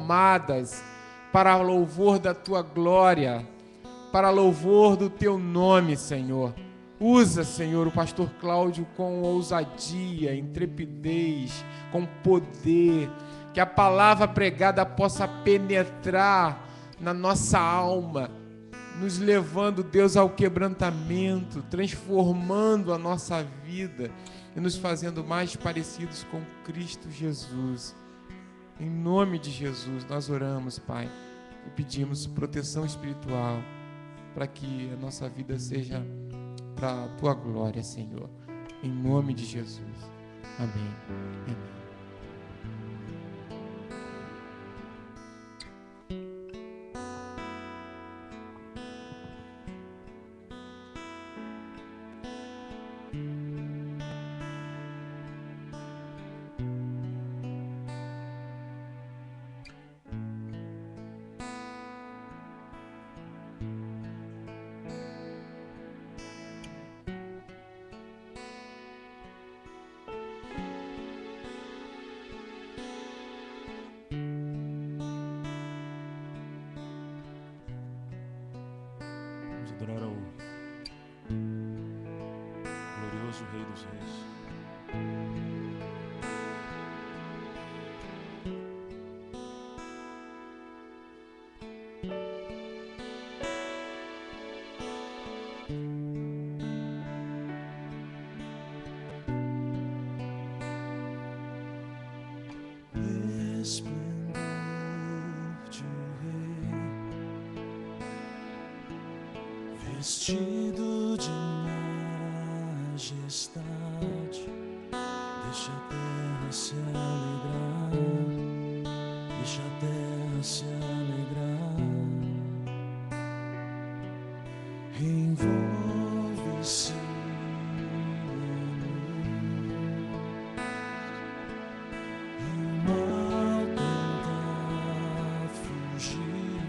transformadas para louvor da Tua glória, para louvor do Teu nome, Senhor. Usa, Senhor, o pastor Cláudio com ousadia, intrepidez, com poder, que a palavra pregada possa penetrar na nossa alma, nos levando, Deus, ao quebrantamento, transformando a nossa vida e nos fazendo mais parecidos com Cristo Jesus. Em nome de Jesus, nós oramos, Pai, e pedimos proteção espiritual para que a nossa vida seja para a Tua glória, Senhor. Em nome de Jesus. Amém. Amém. Adorar ao glorioso Rei dos Reis. Vestido de majestade, deixa a terra se alegrar, deixa a terra se alegrar, envolve-se e o mal tenta fugir,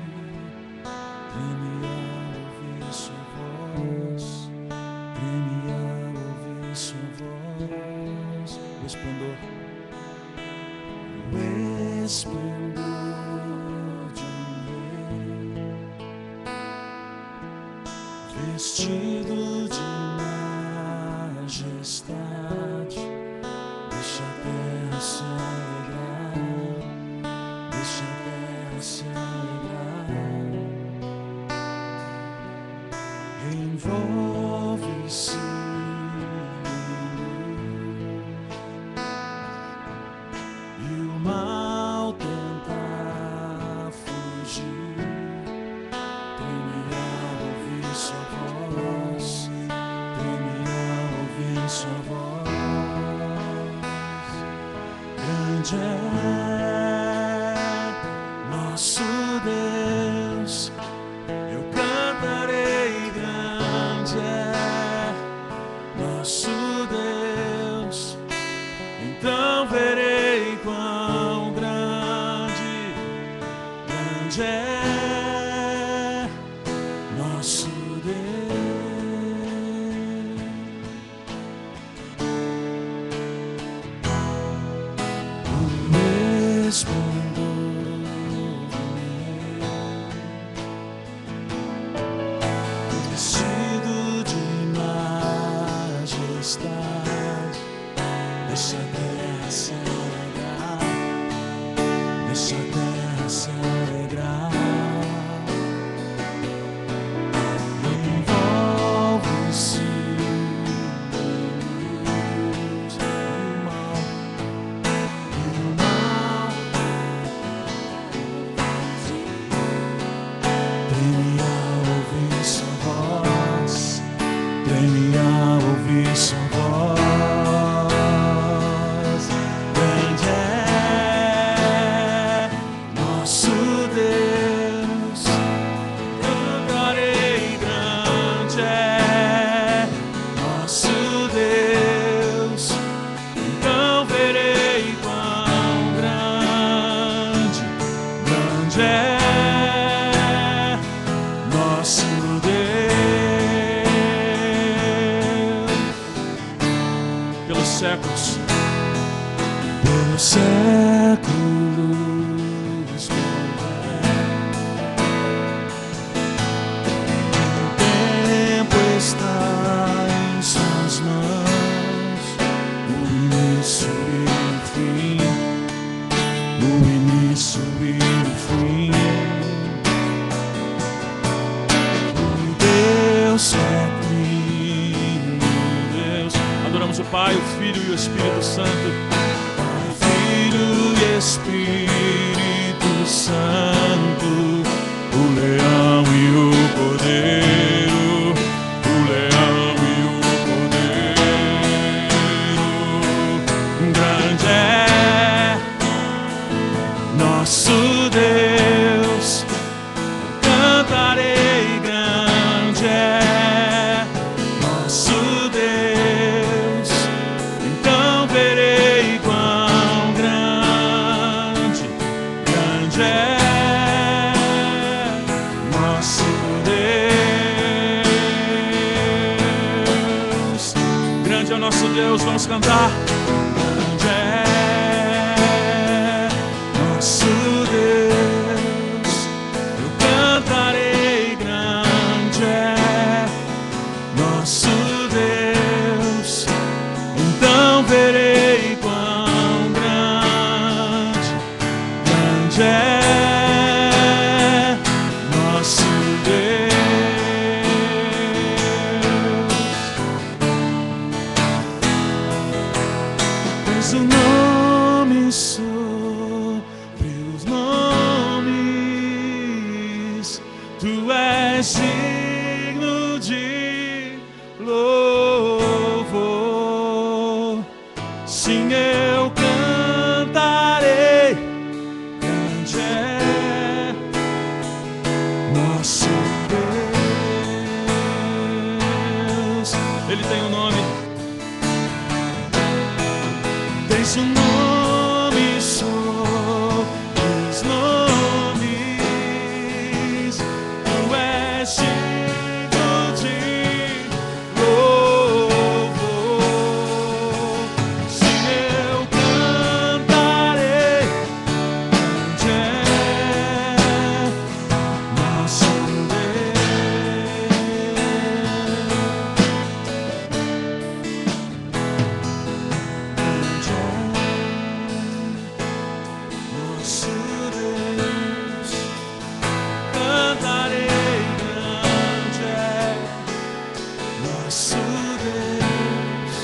treme ao ouvir sua voz, treme ao ouvir sua voz, o esplendor de um rei, vestido de majestade, deixa a terra se alegrar, deixa a terra se alegrar, envolve-se e o mal tenta fugir, treme ao ouvir sua voz, treme ao ouvir sua voz. Grande é nosso Deus, eu cantarei. Grande é nosso Deus, então verei quão grande é nosso Deus. O esplendor vestido de majestade, deixa a terra se alegrar, deixa a terra se alegrar, envolve-se em luz, e o mal treme ao ouvir sua voz, treme ao ouvir sua voz. Grande é nosso Deus, cantarei. Grande é nosso Deus, então verei quão grande é nosso Deus. Pelos séculos, pelos séculos, Santo, Filho e Espírito Santo, o leão e o cordeiro, o leão e o cordeiro. Grande é nosso Deus, cantarei, grande é nosso Deus, então verei quão grande, grande é nosso Deus. Grande é o nosso Deus, vamos cantar. Grande é nosso Deus, eu cantarei, grande é nosso Deus, então verei quão grande, grande é nosso Deus. Tens o nome sobre os nomes, tu és digno de louvor. Sim, eu cantarei, grande é nosso Deus. Ele tem um nome, tens um nome sobre os nomes, tu és digno de louvor. Sim, eu cantarei, grande é nosso Deus, cantarei, grande é nosso Deus.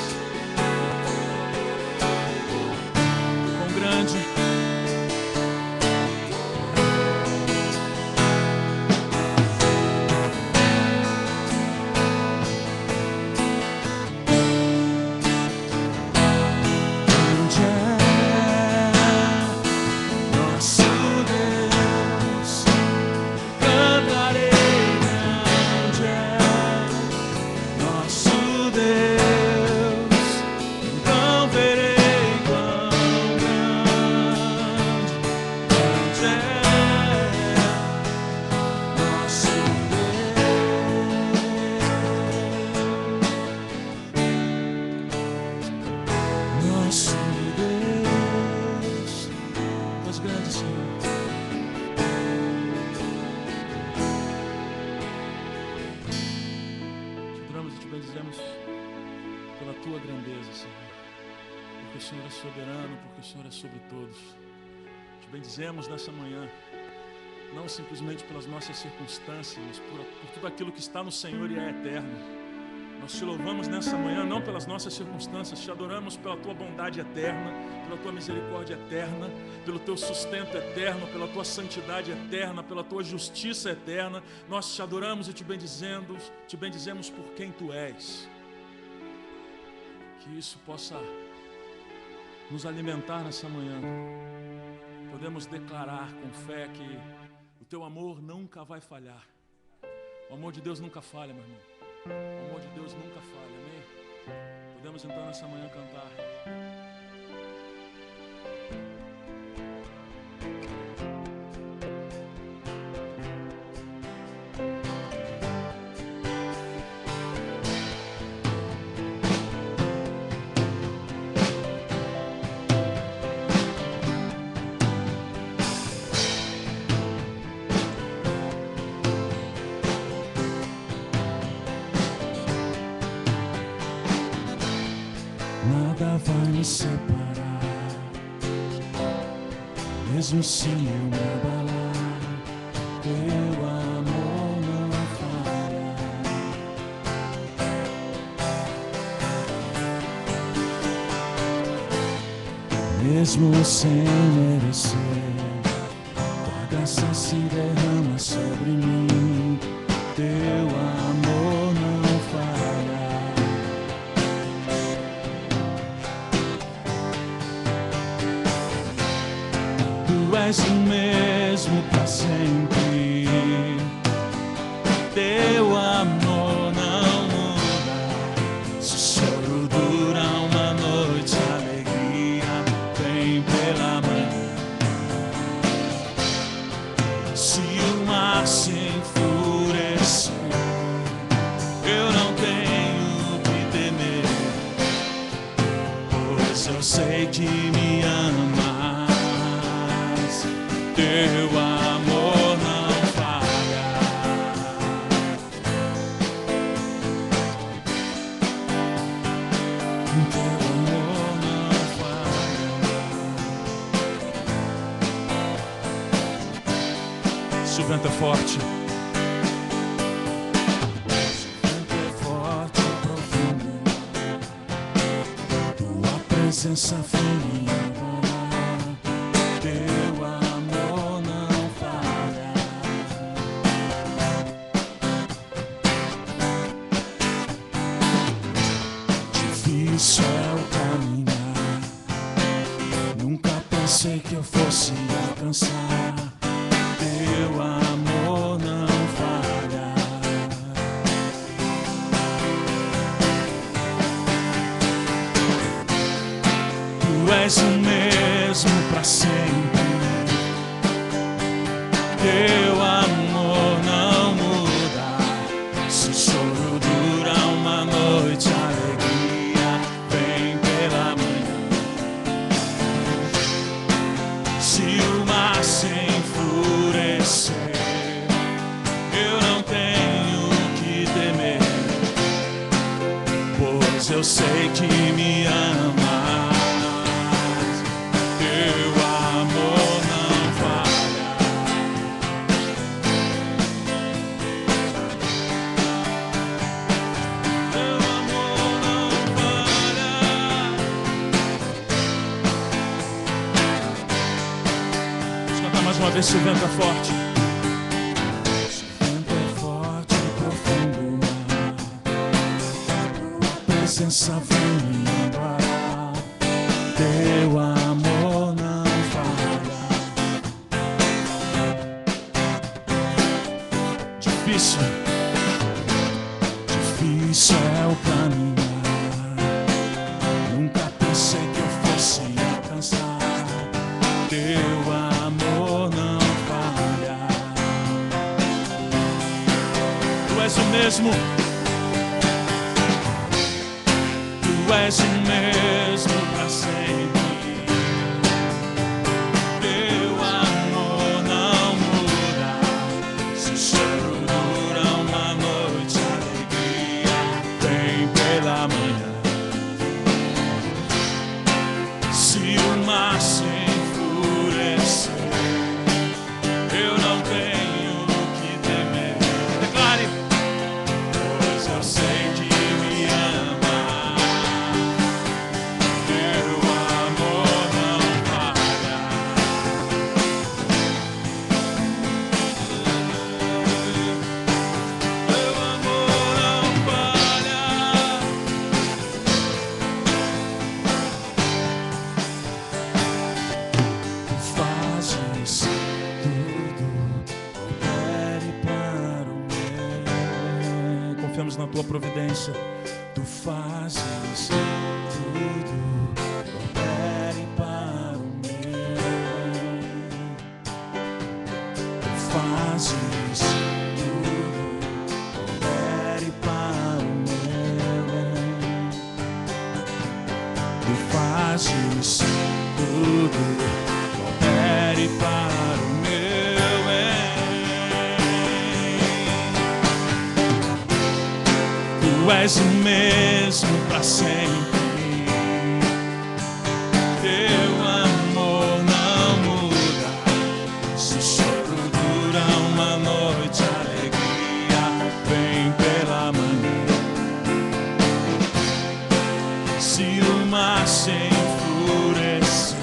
Quão grande, grande é nosso Deus, cantarei, grande é nosso Deus, então verei quão grande, grande é nosso Deus, nosso Deus. Deus grande, Senhor. Te adoramos e te bendizemos pela tua grandeza, Senhor, porque o Senhor é soberano, porque o Senhor é sobre todos. Te bendizemos nessa manhã, não simplesmente pelas nossas circunstâncias, mas por tudo aquilo que está no Senhor e é eterno. Nós te louvamos nessa manhã, não pelas nossas circunstâncias, te adoramos pela tua bondade eterna, pela tua misericórdia eterna, pelo teu sustento eterno, pela tua santidade eterna, pela tua justiça eterna. Nós te adoramos e te bendizemos por quem tu és. Que isso possa nos alimentar nessa manhã. Podemos declarar com fé que o teu amor nunca vai falhar. O amor de Deus nunca falha, meu irmão. O amor de Deus nunca falha, amém? Podemos então nessa manhã cantar. Nada vai me separar, mesmo se eu me abalar, teu amor não falha. mesmo sem merecer, tua graça se derrama sobre mim, teu amor não falha. Tu és o mesmo para sempre, teu amor não muda. Se o choro dura uma noite, a alegria vem pela manhã. Se o mar se enfurecer, eu não tenho que temer, pois eu sei que me amas. Teu amor não falha. Teu amor não falha. Se o vento é forte, profundo, tua presença vem. Teu amor não falha. Difícil é o caminhar, nunca pensei que eu fosse alcançar. Teu amor não falha. Tu és o mesmo para sempre, teu amor não muda. Se o choro dura uma noite, a alegria vem pela manhã. Se o mar se enfurecer, eu não tenho que temer, pois eu sei que me amas. Teu amor não falha. Teu amor não falha. Vamos cantar mais uma vez, se o vento é forte. Se o vento é forte e profundo mar, tua presença vem me amparar. Teu amor não falha. Difícil é o caminhar, nunca pensei que eu fosse alcançar. Teu amor não falha. Tu és o mesmo. Tu és o mesmo para sempre. Teu amor não muda. Se o choro dura uma noite, a alegria vem pela manhã. Se o mar se enfurecer, eu não tenho que temer. Declare, pois eu sei que me ama. Teu amor não falha. Teu amor não falha. Tu fazes tudo, opere para o meu. Confiamos na tua providência. Tu fazes tudo, opere para o meu. Tu fazes tudo, opere para o meu bem. Tu fazes tudo, opere para o meu bem. Tu és o mesmo para sempre. Teu amor não muda. Se o choro dura uma noite, a alegria vem pela manhã. Se o mar se enfurecer,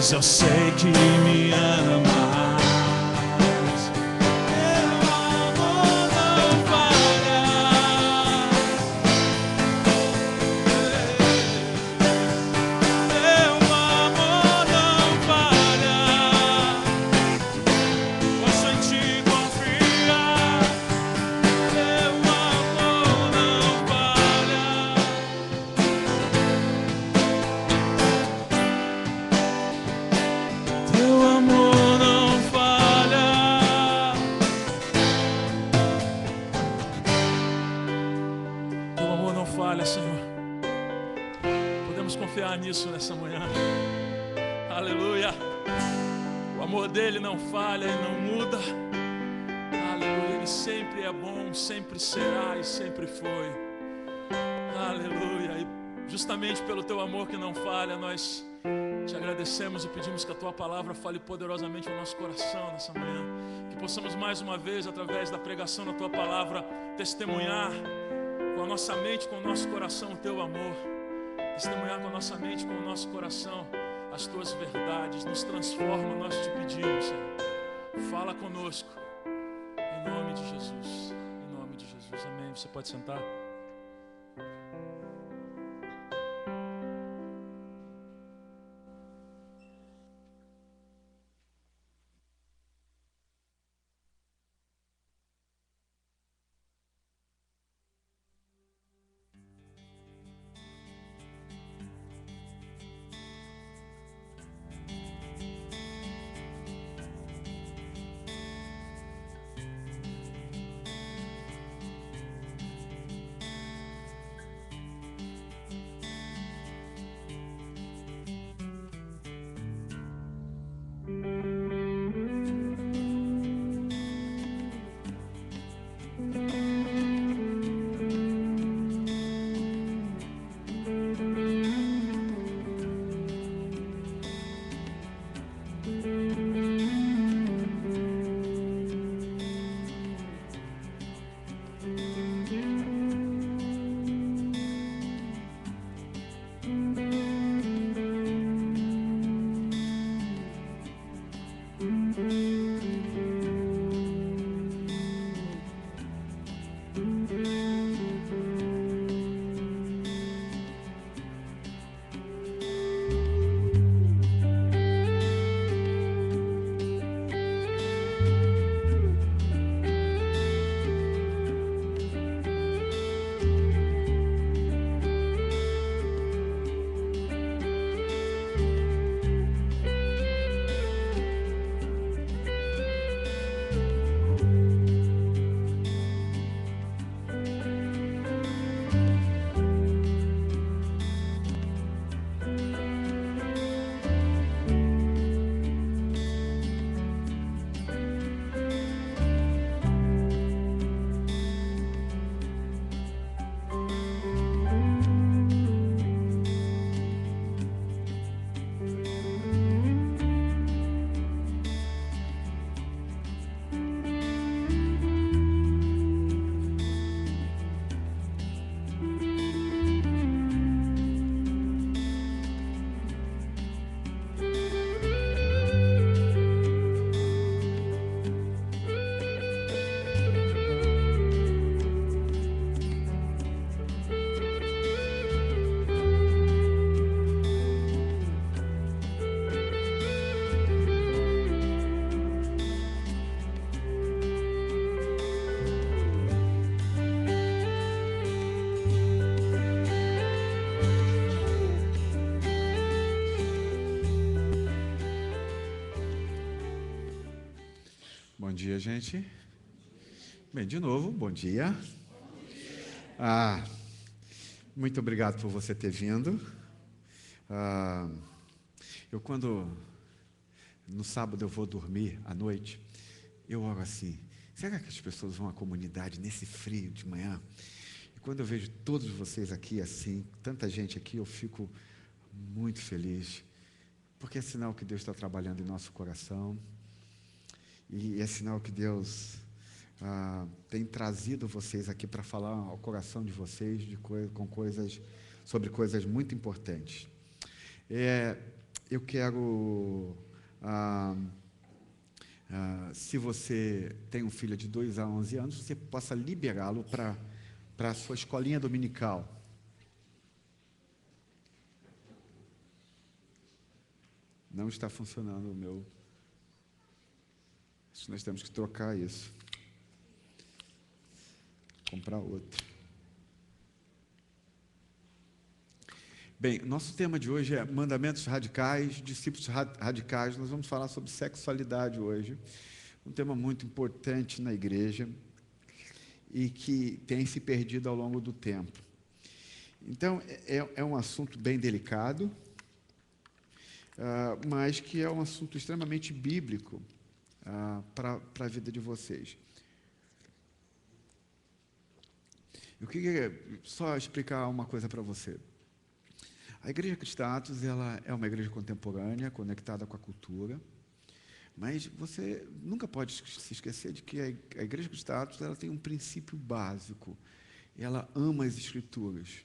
pois eu sei que me amas. Teu amor não falha. Teu amor não falha. Posso em ti confiar. Teu amor não falha. Teu amor não falha. Teu amor não falha, Senhor. Podemos confiar nisso nessa manhã. Aleluia. O amor dele não falha e não muda. Aleluia. Ele sempre é bom, sempre será e sempre foi. Aleluia. E justamente pelo teu amor que não falha, nós te agradecemos e pedimos que a tua palavra fale poderosamente no nosso coração nessa manhã. Que possamos mais uma vez, através da pregação da tua palavra, testemunhar com a nossa mente, com o nosso coração o teu amor. Testemunhar com a nossa mente, com o nosso coração as tuas verdades. Nos transforma, nós te pedimos, Senhor. Fala conosco. Em nome de Jesus. Em nome de Jesus. Amém. Você pode sentar. Bom dia, gente. Bem, de novo, bom dia. Muito obrigado por você ter vindo. No sábado eu vou dormir à noite, eu oro assim, será que as pessoas vão à comunidade nesse frio de manhã? E quando eu vejo todos vocês aqui assim, tanta gente aqui, eu fico muito feliz, porque é sinal que Deus está trabalhando em nosso coração, e é sinal que Deus tem trazido vocês aqui para falar ao coração de vocês sobre coisas muito importantes. eu quero, se você tem um filho de 2 a 11 anos, você possa liberá-lo para a sua escolinha dominical. Não está funcionando o meu. Acho que nós temos que trocar isso. Comprar outro. Bem, nosso tema de hoje é mandamentos radicais, discípulos radicais. Nós vamos falar sobre sexualidade hoje. Um tema muito importante na igreja e que tem se perdido ao longo do tempo. Então, é um assunto bem delicado, mas que é um assunto extremamente bíblico para a vida de vocês. Eu queria só explicar uma coisa para você. A Igreja Cristã Atos, ela é uma igreja contemporânea, conectada com a cultura, mas você nunca pode se esquecer de que a Igreja Cristã Atos, ela tem um princípio básico. Ela ama as Escrituras.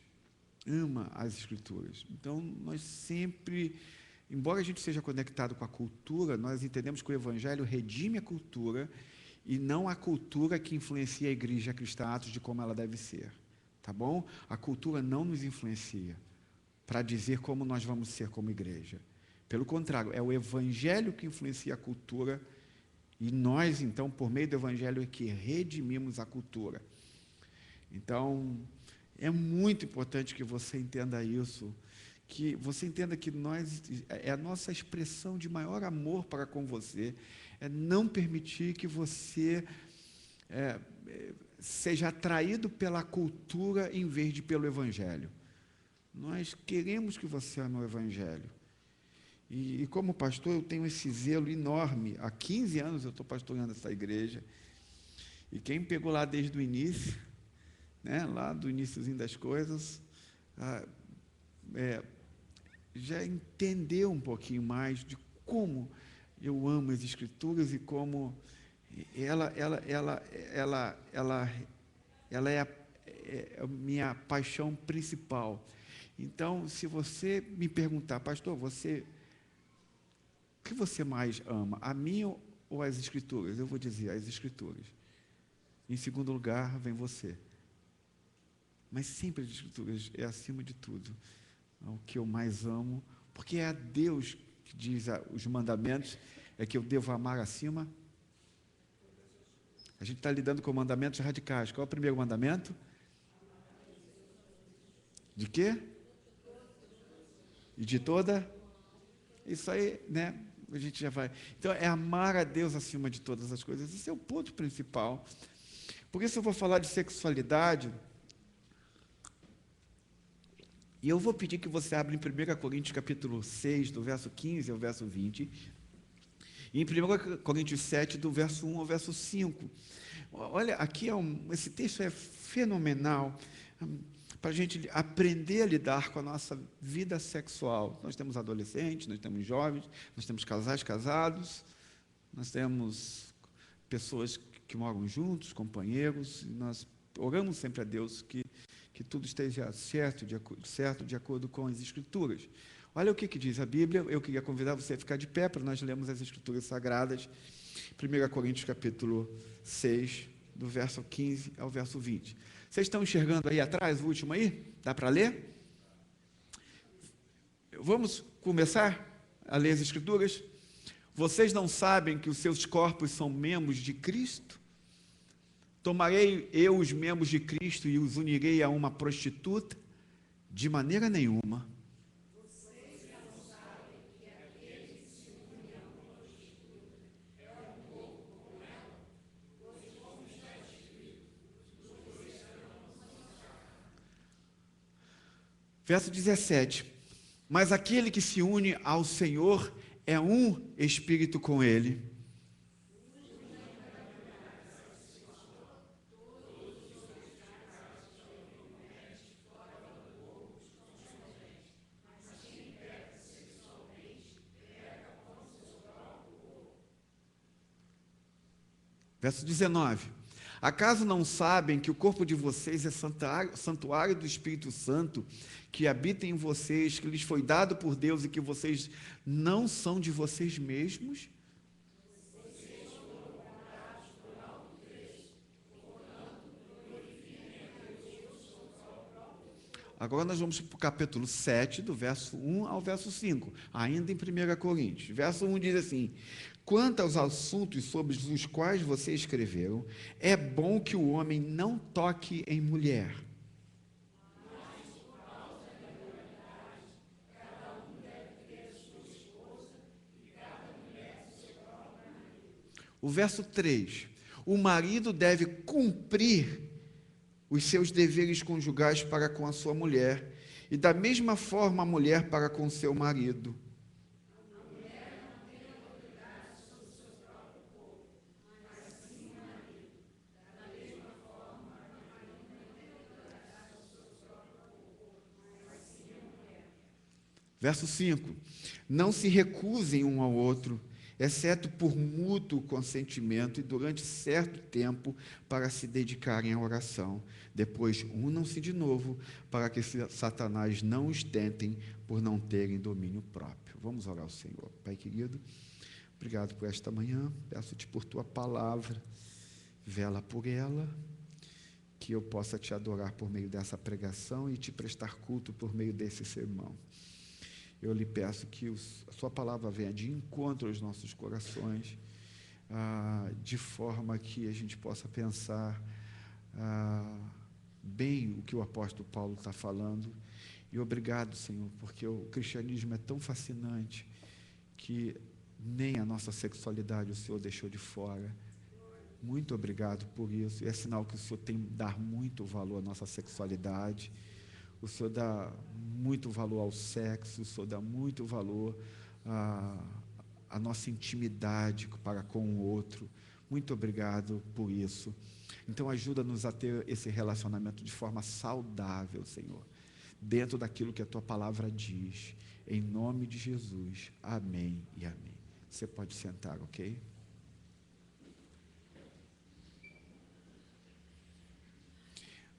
Ama as Escrituras. Então, nós sempre, embora a gente seja conectado com a cultura, nós entendemos que o Evangelho redime a cultura e não a cultura que influencia a Igreja Cristã Atos de como ela deve ser. Tá bom? A cultura não nos influencia para dizer como nós vamos ser como igreja. Pelo contrário, é o Evangelho que influencia a cultura e nós, então, por meio do Evangelho, é que redimimos a cultura. Então, é muito importante que você entenda isso, que você entenda que é a nossa expressão de maior amor para com você, é não permitir que você seja atraído pela cultura em vez de pelo Evangelho. Nós queremos que você ame o Evangelho. E como pastor, eu tenho esse zelo enorme. Há 15 anos eu estou pastoreando essa igreja. E quem me pegou lá desde o início, né, lá do iniciozinho das coisas, já entendeu um pouquinho mais de como eu amo as Escrituras e como ela é a minha paixão principal. Então, se você me perguntar, pastor, o que você mais ama, a mim ou as Escrituras? Eu vou dizer, as Escrituras. Em segundo lugar, vem você. Mas sempre as Escrituras é acima de tudo. O que eu mais amo, porque é a Deus que diz os mandamentos, é que eu devo amar acima. A gente está lidando com mandamentos radicais. Qual é o primeiro mandamento? De quê? E de toda? Isso aí, né? A gente já vai. Então, é amar a Deus acima de todas as coisas. Esse é o ponto principal. Por isso eu vou falar de sexualidade. E eu vou pedir que você abra em 1 Coríntios capítulo 6, do verso 15 ao verso 20. E em 1 Coríntios 7, do verso 1 ao verso 5. Olha, aqui esse texto é fenomenal para a gente aprender a lidar com a nossa vida sexual. Nós temos adolescentes, nós temos jovens, nós temos casais casados, nós temos pessoas que moram juntos, companheiros, e nós oramos sempre a Deus que tudo esteja certo de acordo com as Escrituras. Olha o que diz a Bíblia. Eu queria convidar você a ficar de pé para nós lermos as Escrituras Sagradas. 1 Coríntios capítulo 6, do verso 15 ao verso 20. Vocês estão enxergando aí atrás, o último aí? Dá para ler? Vamos começar a ler as Escrituras? Vocês não sabem que os seus corpos são membros de Cristo? Tomarei eu os membros de Cristo e os unirei a uma prostituta? De maneira nenhuma. Vocês não sabem que aquele que se une a uma prostituta é um corpo com ela? Pois como está escrito, vocês serão uma só carne. Verso 17. Mas aquele que se une ao Senhor é um espírito com Ele. Verso 19. Acaso não sabem que o corpo de vocês é santuário do Espírito Santo, que habita em vocês, que lhes foi dado por Deus e que vocês não são de vocês mesmos? Agora nós vamos para o capítulo 7, do verso 1 ao verso 5, ainda em 1 Coríntios. Verso 1 diz assim: quanto aos assuntos sobre os quais vocês escreveram, é bom que o homem não toque em mulher. O verso 3: o marido deve cumprir os seus deveres conjugais para com a sua mulher, e da mesma forma a mulher para com seu marido. Verso 5: não se recusem um ao outro, exceto por mútuo consentimento e durante certo tempo para se dedicarem à oração. Depois unam-se de novo, para que Satanás não os tentem por não terem domínio próprio. Vamos orar ao Senhor. Pai querido, obrigado por esta manhã, peço-te por tua palavra, vela por ela, que eu possa te adorar por meio dessa pregação e te prestar culto por meio desse sermão. Eu lhe peço que a sua palavra venha de encontro aos nossos corações, de forma que a gente possa pensar bem o que o apóstolo Paulo está falando. E obrigado, Senhor, porque o cristianismo é tão fascinante que nem a nossa sexualidade o Senhor deixou de fora. Muito obrigado por isso. E é sinal que o Senhor tem que dar muito valor à nossa sexualidade. O Senhor dá muito valor ao sexo, o Senhor dá muito valor à nossa intimidade para com o outro. Muito obrigado por isso. Então, ajuda-nos a ter esse relacionamento de forma saudável, Senhor, dentro daquilo que a Tua palavra diz. Em nome de Jesus. Amém e amém. Você pode sentar, ok?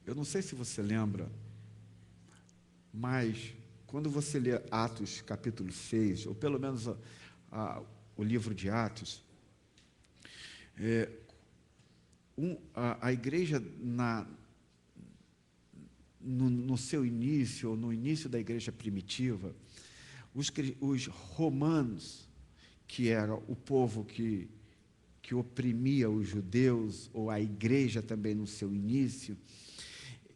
Eu não sei se você lembra, mas quando você lê Atos capítulo 6, ou pelo menos o livro de Atos, a igreja no seu início, ou no início da igreja primitiva, os romanos, que era o povo que oprimia os judeus, ou a igreja também no seu início,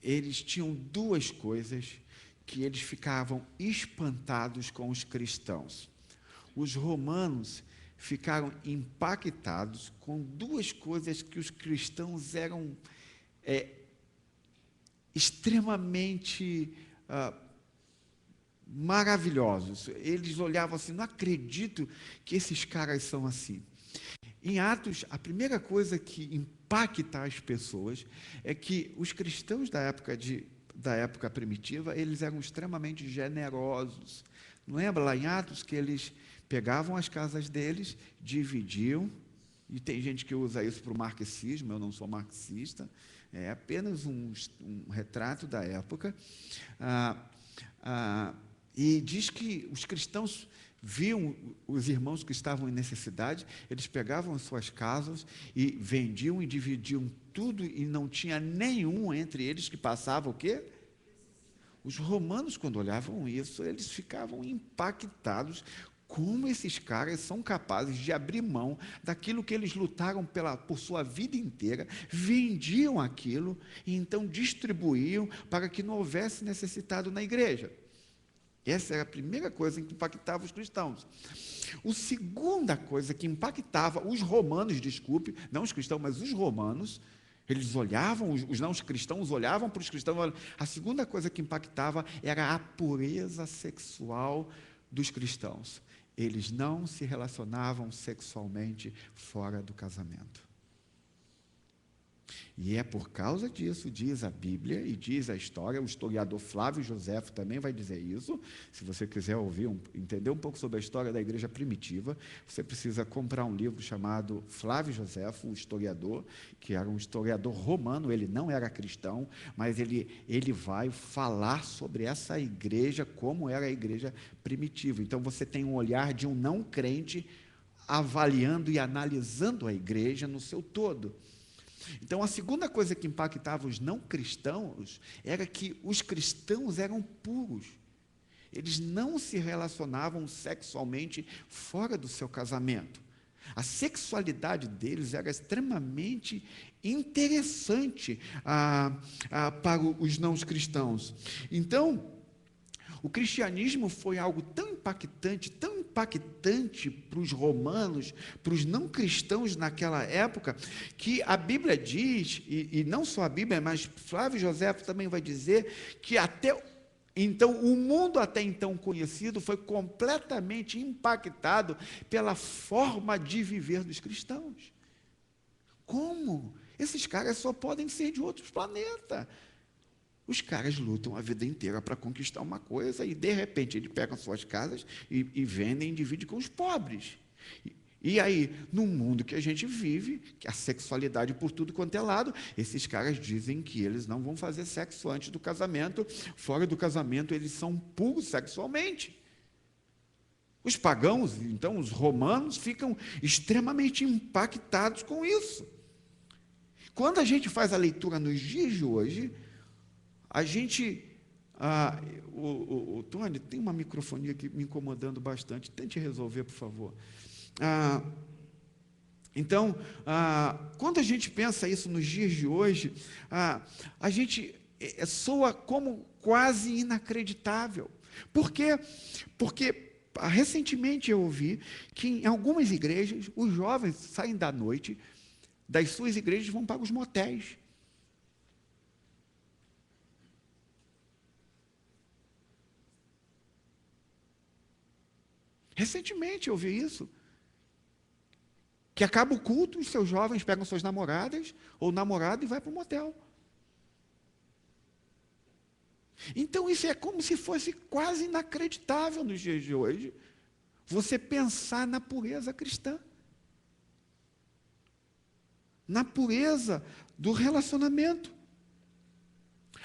eles tinham duas coisas que eles ficavam espantados com os cristãos. Os romanos ficaram impactados com duas coisas que os cristãos eram extremamente maravilhosos. Eles olhavam assim: não acredito que esses caras são assim. Em Atos, a primeira coisa que impacta as pessoas é que os cristãos da época primitiva, eles eram extremamente generosos. Não lembra lá em Atos que eles pegavam as casas deles, dividiam, e tem gente que usa isso para o marxismo, eu não sou marxista, é apenas um retrato da época, e diz que os cristãos viam os irmãos que estavam em necessidade, eles pegavam as suas casas e vendiam e dividiam tudo, e não tinha nenhum entre eles que passava o quê? Os romanos, quando olhavam isso, eles ficavam impactados. Como esses caras são capazes de abrir mão daquilo que eles lutaram por sua vida inteira, vendiam aquilo e então distribuíam para que não houvesse necessitado na igreja. Essa era a primeira coisa que impactava os cristãos. A segunda coisa que impactava os romanos, não os cristãos, mas os romanos, eles olhavam, os não cristãos olhavam para os cristãos, a segunda coisa que impactava era a pureza sexual dos cristãos. Eles não se relacionavam sexualmente fora do casamento. E é por causa disso, diz a Bíblia e diz a história, o historiador Flávio Joséfo também vai dizer isso. Se você quiser ouvir, entender um pouco sobre a história da igreja primitiva, você precisa comprar um livro chamado Flávio Joséfo, o historiador, que era um historiador romano, ele não era cristão, mas ele vai falar sobre essa igreja, como era a igreja primitiva. Então você tem um olhar de um não crente avaliando e analisando a igreja no seu todo. Então, a segunda coisa que impactava os não cristãos era que os cristãos eram puros. Eles não se relacionavam sexualmente fora do seu casamento. A sexualidade deles era extremamente interessante para os não cristãos. Então, o cristianismo foi algo tão impactante para os romanos, para os não cristãos naquela época, que a Bíblia diz, e não só a Bíblia, mas Flávio Joséfo também vai dizer, que então, o mundo até então conhecido foi completamente impactado pela forma de viver dos cristãos. Como? Esses caras só podem ser de outros planetas. Os caras lutam a vida inteira para conquistar uma coisa e, de repente, eles pegam suas casas e vendem e dividem com os pobres. E aí, no mundo que a gente vive, que a sexualidade por tudo quanto é lado, esses caras dizem que eles não vão fazer sexo antes do casamento, fora do casamento eles são puros sexualmente. Os pagãos, então, os romanos, ficam extremamente impactados com isso. Quando a gente faz a leitura nos dias de hoje, a gente... Tony, tem uma microfonia aqui me incomodando bastante. Tente resolver, por favor. Então, quando a gente pensa isso nos dias de hoje, a gente soa como quase inacreditável. Por quê? Porque recentemente eu ouvi que em algumas igrejas, os jovens saem da noite, das suas igrejas, vão para os motéis. Recentemente eu ouvi isso. Que acaba o culto, os seus jovens pegam suas namoradas ou namorado e vai para o motel. Então isso é como se fosse quase inacreditável nos dias de hoje, você pensar na pureza cristã. Na pureza do relacionamento.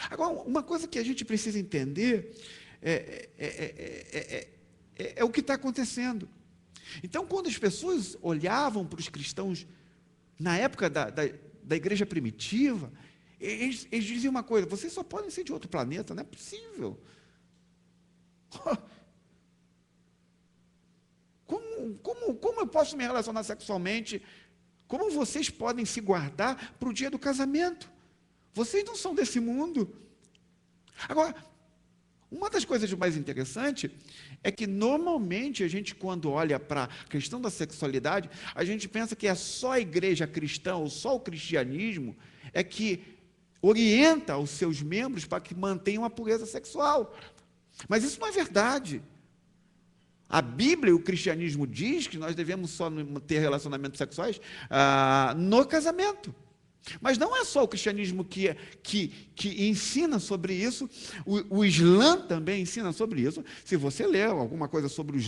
Agora, uma coisa que a gente precisa entender é o que está acontecendo. Então, quando as pessoas olhavam para os cristãos na época da igreja primitiva, eles diziam uma coisa: vocês só podem ser de outro planeta, não é possível. Como eu posso me relacionar sexualmente? Como vocês podem se guardar para o dia do casamento? Vocês não são desse mundo. Agora, uma das coisas mais interessantes é que, normalmente, a gente, quando olha para a questão da sexualidade, a gente pensa que é só a igreja cristã, ou só o cristianismo, é que orienta os seus membros para que mantenham a pureza sexual. Mas isso não é verdade. A Bíblia e o cristianismo diz que nós devemos só ter relacionamentos sexuais no casamento. Mas não é só o cristianismo que ensina sobre isso, o Islã também ensina sobre isso. Se você ler alguma coisa sobre o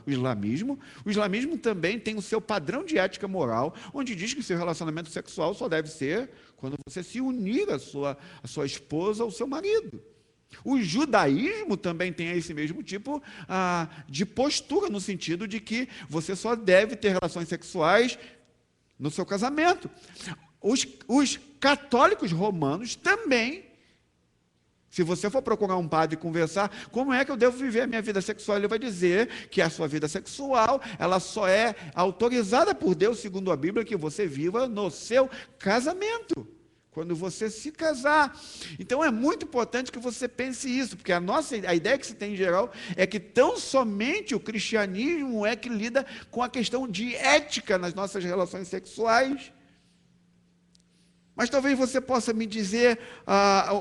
islamismo também tem o seu padrão de ética moral, onde diz que seu relacionamento sexual só deve ser quando você se unir à sua esposa ou seu marido. O judaísmo também tem esse mesmo tipo de postura, no sentido de que você só deve ter relações sexuais no seu casamento. Os católicos romanos também, se você for procurar um padre e conversar, como é que eu devo viver a minha vida sexual? Ele vai dizer que a sua vida sexual, ela só é autorizada por Deus, segundo a Bíblia, que você viva no seu casamento, quando você se casar. Então é muito importante que você pense isso, porque a ideia que se tem em geral é que tão somente o cristianismo é que lida com a questão de ética nas nossas relações sexuais. Mas talvez você possa me dizer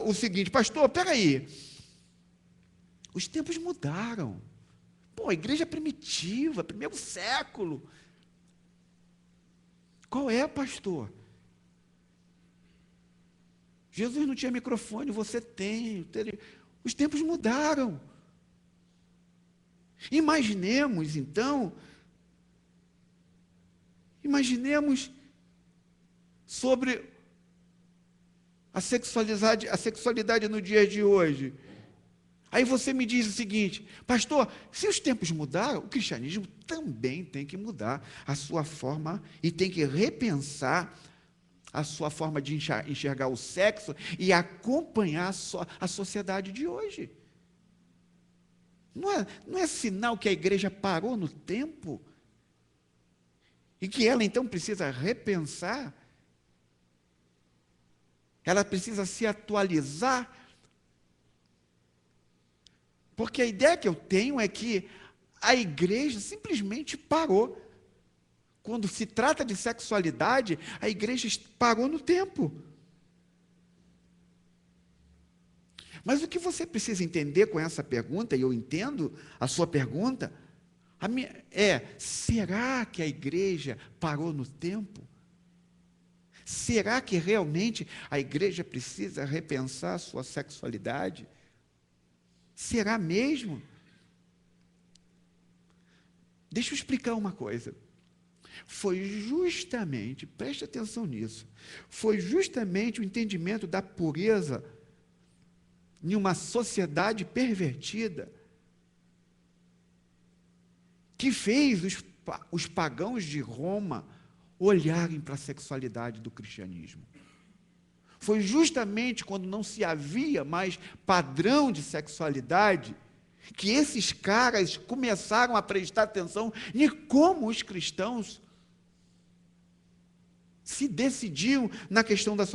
o seguinte: pastor, peraí, os tempos mudaram. Pô, a igreja primitiva, primeiro século. Qual é, pastor? Jesus não tinha microfone, você tem. Os tempos mudaram. Imaginemos, então, sobre a sexualidade no dia de hoje. Aí você me diz o seguinte: pastor, se os tempos mudaram, o cristianismo também tem que mudar a sua forma e tem que repensar a sua forma de enxergar o sexo e acompanhar a sociedade de hoje. Não é sinal que a igreja parou no tempo e que ela então precisa repensar, ela precisa se atualizar. Porque a ideia que eu tenho é que a igreja simplesmente parou. Quando se trata de sexualidade, a igreja parou no tempo. Mas o que você precisa entender com essa pergunta, e eu entendo a sua pergunta, será que a igreja parou no tempo? Será que realmente a igreja precisa repensar a sua sexualidade? Será mesmo? Deixa eu explicar uma coisa. Foi justamente, preste atenção nisso, foi justamente o entendimento da pureza em uma sociedade pervertida que fez os pagãos de Roma olharem para a sexualidade do cristianismo. Foi justamente quando não se havia mais padrão de sexualidade que esses caras começaram a prestar atenção em como os cristãos se decidiam na questão da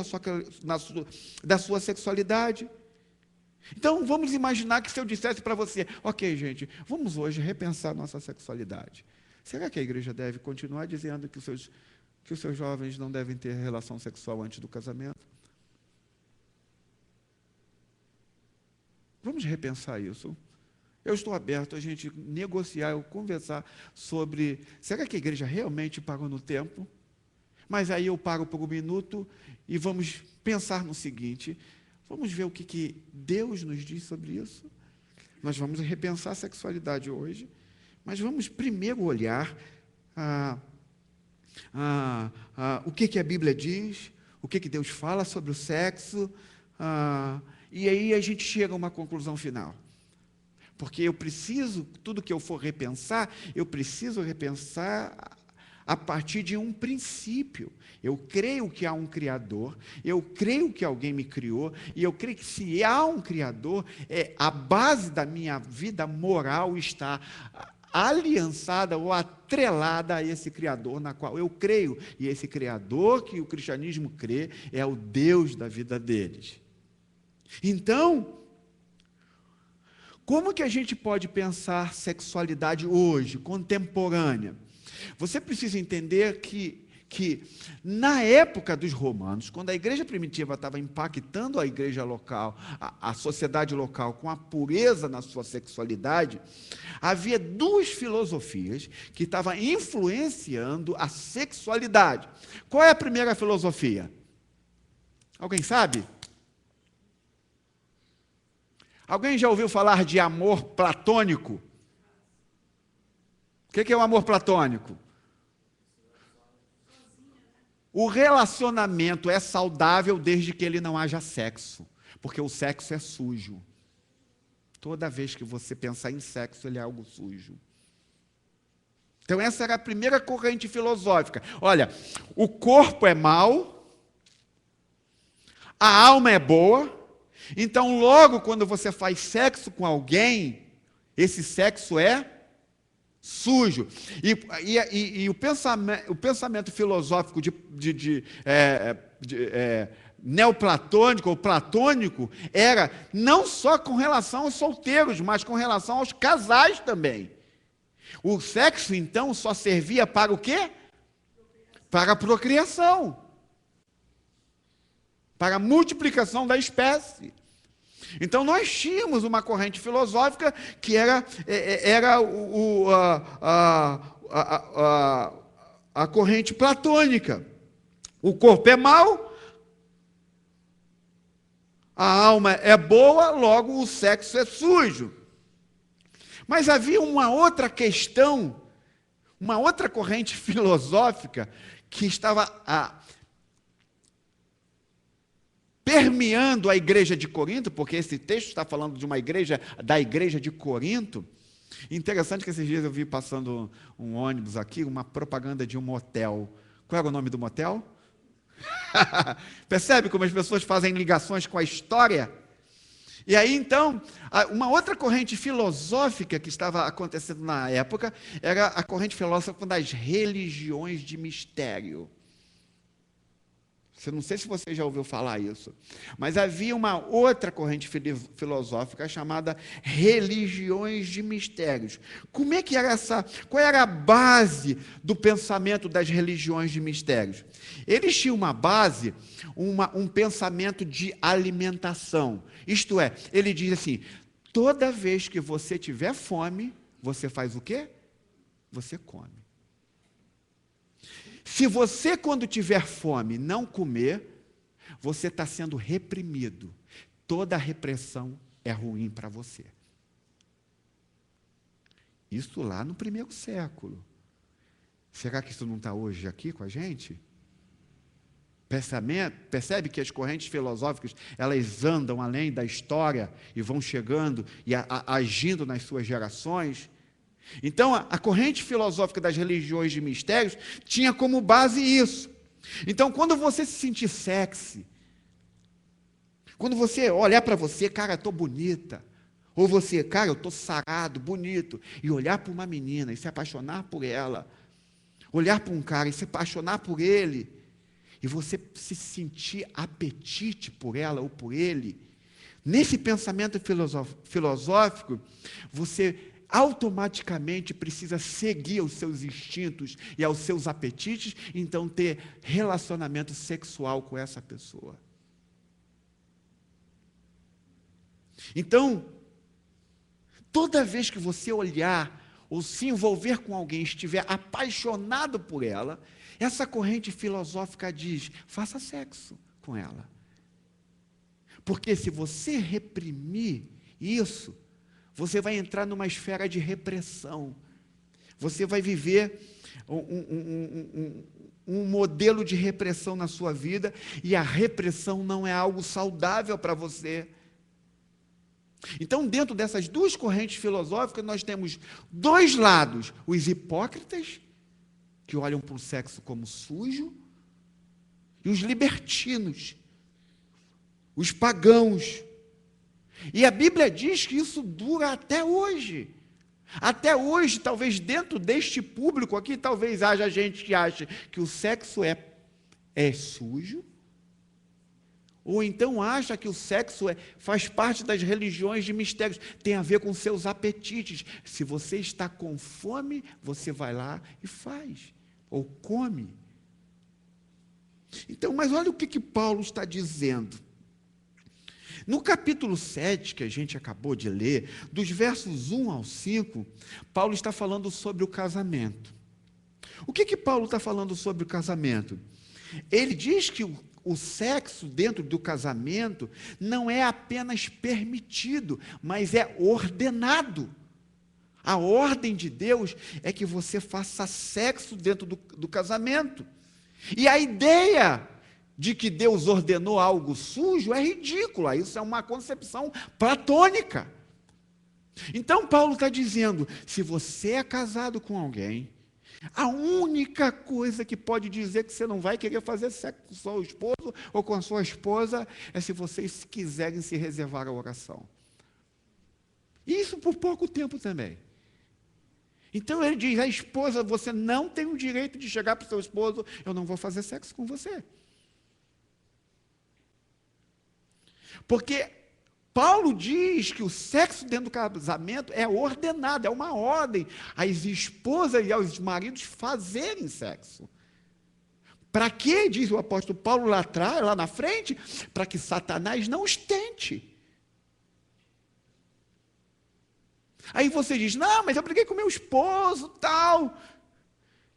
sua sexualidade. Então, vamos imaginar que se eu dissesse para você: ok, gente, vamos hoje repensar nossa sexualidade. Será que a igreja deve continuar dizendo que os seus jovens não devem ter relação sexual antes do casamento? Vamos repensar isso. Eu estou aberto a gente negociar ou conversar sobre, será que a igreja realmente parou no tempo? Mas aí eu paro por um minuto e vamos pensar no seguinte: vamos ver o que Deus nos diz sobre isso. Nós vamos repensar a sexualidade hoje, mas vamos primeiro olhar o que a Bíblia diz, o que Deus fala sobre o sexo, e aí a gente chega a uma conclusão final. Porque eu preciso, tudo que eu for repensar, eu preciso repensar a partir de um princípio. Eu creio que há um Criador, eu creio que alguém me criou, e eu creio que se há um Criador, a base da minha vida moral está aliançada ou atrelada a esse Criador na qual eu creio. E esse Criador que o cristianismo crê é o Deus da vida deles. Então, como que a gente pode pensar sexualidade hoje, contemporânea? Você precisa entender que na época dos romanos, quando a igreja primitiva estava impactando a igreja local, a sociedade local, com a pureza na sua sexualidade, havia duas filosofias que estavam influenciando a sexualidade. Qual é a primeira filosofia? Alguém sabe? Alguém já ouviu falar de amor platônico? O que é o amor platônico? O relacionamento é saudável desde que ele não haja sexo, porque o sexo é sujo. Toda vez que você pensar em sexo, ele é algo sujo. Então essa era a primeira corrente filosófica. Olha, o corpo é mau, a alma é boa, então logo quando você faz sexo com alguém, esse sexo é sujo. E o pensamento filosófico neoplatônico ou platônico era não só com relação aos solteiros, mas com relação aos casais também. O sexo, então, só servia para o quê? Para a procriação, para a multiplicação da espécie. Então, nós tínhamos uma corrente filosófica que era a corrente platônica. O corpo é mau, a alma é boa, logo o sexo é sujo. Mas havia uma outra questão, uma outra corrente filosófica que estava permeando a igreja de Corinto, porque esse texto está falando de uma igreja, da igreja de Corinto. Interessante que esses dias eu vi passando um ônibus aqui, uma propaganda de um motel. Qual era o nome do motel? Percebe como as pessoas fazem ligações com a história? E aí, então, uma outra corrente filosófica que estava acontecendo na época era a corrente filosófica das religiões de mistério. Eu não sei se você já ouviu falar isso, mas havia uma outra corrente filosófica chamada religiões de mistérios. Como é que era qual era a base do pensamento das religiões de mistérios? Eles tinham uma base, um pensamento de alimentação. Isto é, ele diz assim, toda vez que você tiver fome, você faz o quê? Você come. Se você, quando tiver fome, não comer, você está sendo reprimido. Toda repressão é ruim para você. Isso lá no primeiro século. Será que isso não está hoje aqui com a gente? Percebe que as correntes filosóficas, elas andam além da história e vão chegando e agindo nas suas gerações? Então, a corrente filosófica das religiões de mistérios tinha como base isso. Então, quando você se sentir sexy, quando você olhar para você, cara, eu estou bonita, ou você, cara, eu estou sarado, bonito, e olhar para uma menina e se apaixonar por ela, olhar para um cara e se apaixonar por ele, e você se sentir apetite por ela ou por ele, nesse pensamento filosófico, você automaticamente precisa seguir aos seus instintos e aos seus apetites, então ter relacionamento sexual com essa pessoa. Então, toda vez que você olhar ou se envolver com alguém, estiver apaixonado por ela, essa corrente filosófica diz, faça sexo com ela. Porque se você reprimir isso, você vai entrar numa esfera de repressão. Você vai viver um modelo de repressão na sua vida, e a repressão não é algo saudável para você. Então, dentro dessas duas correntes filosóficas, nós temos dois lados: os hipócritas, que olham para o sexo como sujo, e os libertinos, os pagãos. E a Bíblia diz que isso dura até hoje. Até hoje, talvez dentro deste público aqui, talvez haja gente que acha que o sexo é sujo, ou então acha que o sexo faz parte das religiões de mistérios, tem a ver com seus apetites. Se você está com fome, você vai lá e faz, ou come. Então, mas olha o que Paulo está dizendo. No capítulo 7, que a gente acabou de ler, dos versos 1 ao 5, Paulo está falando sobre o casamento. O que Paulo está falando sobre o casamento? Ele diz que o sexo dentro do casamento não é apenas permitido, mas é ordenado. A ordem de Deus é que você faça sexo dentro do casamento. E a ideia de que Deus ordenou algo sujo é ridícula, isso é uma concepção platônica. Então Paulo está dizendo, se você é casado com alguém, a única coisa que pode dizer que você não vai querer fazer sexo com o seu esposo ou com a sua esposa é se vocês quiserem se reservar a oração. Isso por pouco tempo também. Então ele diz, a esposa, você não tem o direito de chegar para o seu esposo, eu não vou fazer sexo com você. Porque Paulo diz que o sexo dentro do casamento é ordenado, é uma ordem às esposas e aos maridos fazerem sexo. Para quê, diz o apóstolo Paulo lá atrás, lá na frente? Para que Satanás não os tente. Aí você diz, não, mas eu briguei com meu esposo, tal.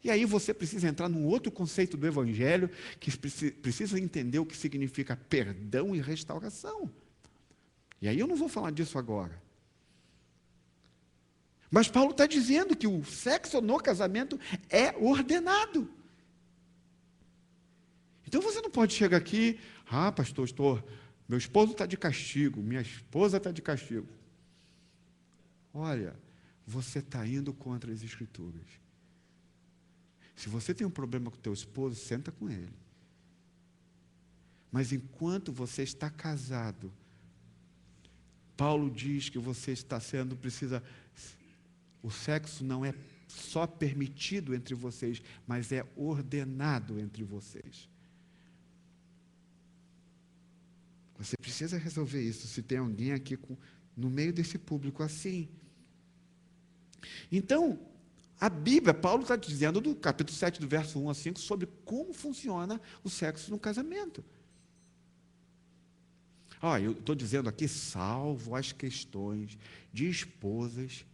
E aí você precisa entrar num outro conceito do Evangelho, que precisa entender o que significa perdão e restauração. E aí eu não vou falar disso agora. Mas Paulo está dizendo que o sexo no casamento é ordenado. Então você não pode chegar aqui, pastor, meu esposo está de castigo, minha esposa está de castigo. Olha, você está indo contra as Escrituras. Se você tem um problema com o teu esposo, senta com ele. Mas enquanto você está casado, Paulo diz que você está sendo, o sexo não é só permitido entre vocês, mas é ordenado entre vocês. Você precisa resolver isso, se tem alguém aqui no meio desse público assim. Então, a Bíblia, Paulo está dizendo do capítulo 7, do verso 1 a 5, sobre como funciona o sexo no casamento. Eu estou dizendo aqui, salvo as questões de esposas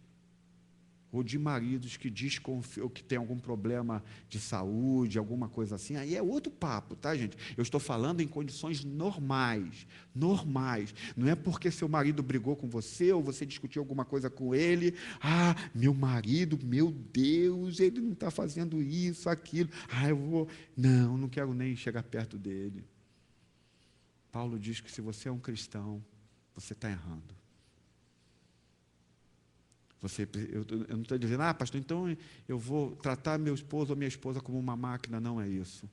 ou de maridos que desconfiam, que tem algum problema de saúde, alguma coisa assim, aí é outro papo, tá, gente? Eu estou falando em condições normais. Não é porque seu marido brigou com você, ou você discutiu alguma coisa com ele, meu marido, meu Deus, ele não está fazendo isso, aquilo, não quero nem chegar perto dele. Paulo diz que se você é um cristão, você está errando. Eu não estou dizendo, pastor, então eu vou tratar meu esposo ou minha esposa como uma máquina. Não é isso.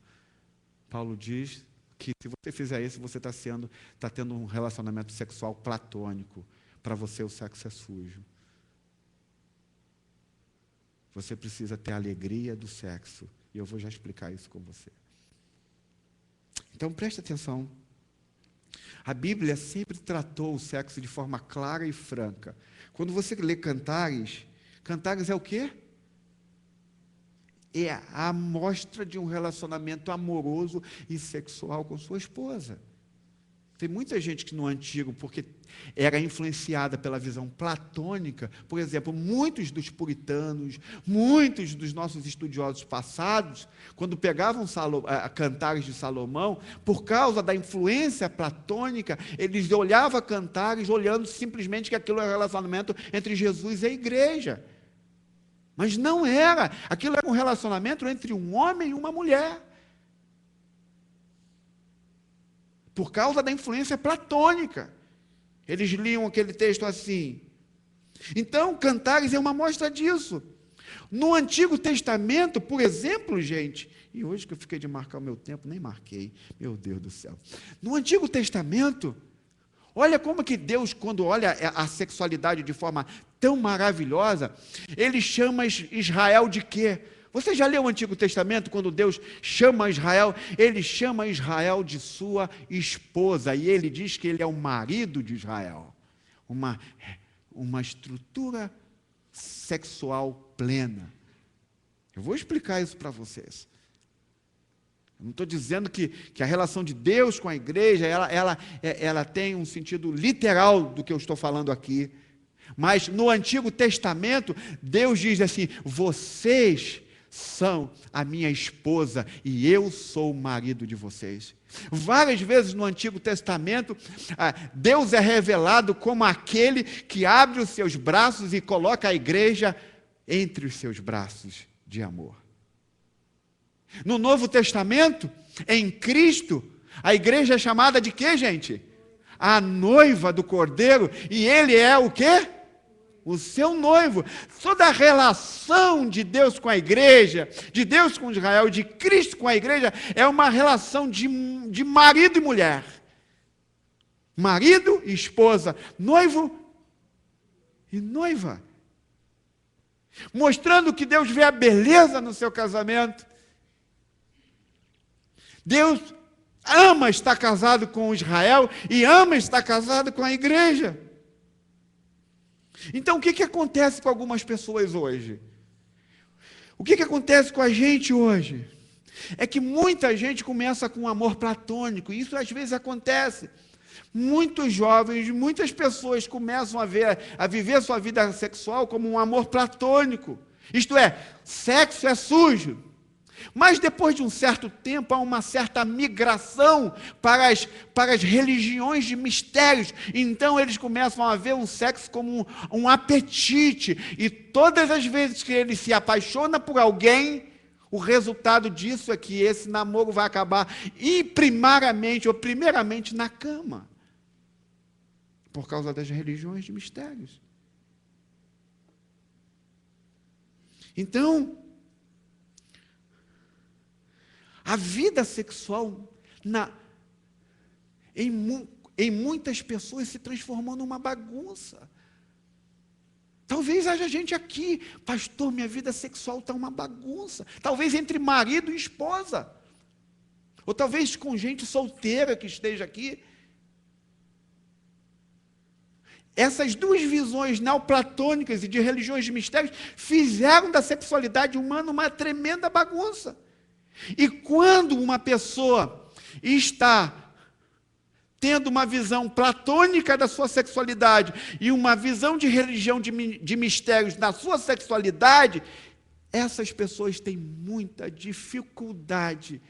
Paulo diz que se você fizer isso, você está tendo um relacionamento sexual platônico. Para você o sexo é sujo. Você precisa ter a alegria do sexo. E eu vou já explicar isso com você. Então preste atenção. A Bíblia sempre tratou o sexo de forma clara e franca. Quando você lê Cantares é o quê? É a amostra de um relacionamento amoroso e sexual com sua esposa. Tem muita gente que no antigo, porque era influenciada pela visão platônica, por exemplo, muitos dos puritanos, muitos dos nossos estudiosos passados, quando pegavam Cantares de Salomão, por causa da influência platônica, eles olhavam Cantares olhando simplesmente que aquilo era um relacionamento entre Jesus e a igreja. Mas não era. Aquilo era um relacionamento entre um homem e uma mulher. Por causa da influência platônica. Eles liam aquele texto assim. Então, Cantares é uma amostra disso. No Antigo Testamento, por exemplo, gente, e hoje que eu fiquei de marcar o meu tempo, nem marquei, meu Deus do céu. No Antigo Testamento, olha como que Deus, quando olha a sexualidade de forma tão maravilhosa, ele chama Israel de quê? Você já leu o Antigo Testamento, quando Deus chama Israel? Ele chama Israel de sua esposa, e ele diz que ele é o marido de Israel. Uma estrutura sexual plena. Eu vou explicar isso para vocês. Eu não estou dizendo que a relação de Deus com a igreja, ela tem um sentido literal do que eu estou falando aqui. Mas no Antigo Testamento, Deus diz assim: vocês são a minha esposa e eu sou o marido de vocês. Várias vezes no Antigo Testamento, Deus é revelado como aquele que abre os seus braços e coloca a igreja entre os seus braços de amor. No Novo Testamento, em Cristo, a igreja é chamada de quê, gente? A noiva do Cordeiro, e ele é o quê? O seu noivo. Toda a relação de Deus com a igreja, de Deus com Israel, de Cristo com a igreja, é uma relação de marido e mulher. Marido e esposa, noivo e noiva. Mostrando que Deus vê a beleza no seu casamento. Deus ama estar casado com Israel e ama estar casado com a igreja. Então, o que acontece com algumas pessoas hoje? O que acontece com a gente hoje? É que muita gente começa com um amor platônico, e isso às vezes acontece. Muitos jovens, muitas pessoas começam a viver sua vida sexual como um amor platônico. Isto é, sexo é sujo. Mas depois de um certo tempo, há uma certa migração para as religiões de mistérios. Então eles começam a ver o sexo como um apetite. E todas as vezes que ele se apaixona por alguém, o resultado disso é que esse namoro vai acabar primeiramente na cama. Por causa das religiões de mistérios. Então, a vida sexual em muitas pessoas se transformou numa bagunça. Talvez haja gente aqui, pastor, minha vida sexual está uma bagunça. Talvez entre marido e esposa. Ou talvez com gente solteira que esteja aqui. Essas duas visões neoplatônicas e de religiões de mistérios fizeram da sexualidade humana uma tremenda bagunça. E quando uma pessoa está tendo uma visão platônica da sua sexualidade e uma visão de religião de mistérios na sua sexualidade, essas pessoas têm muita dificuldade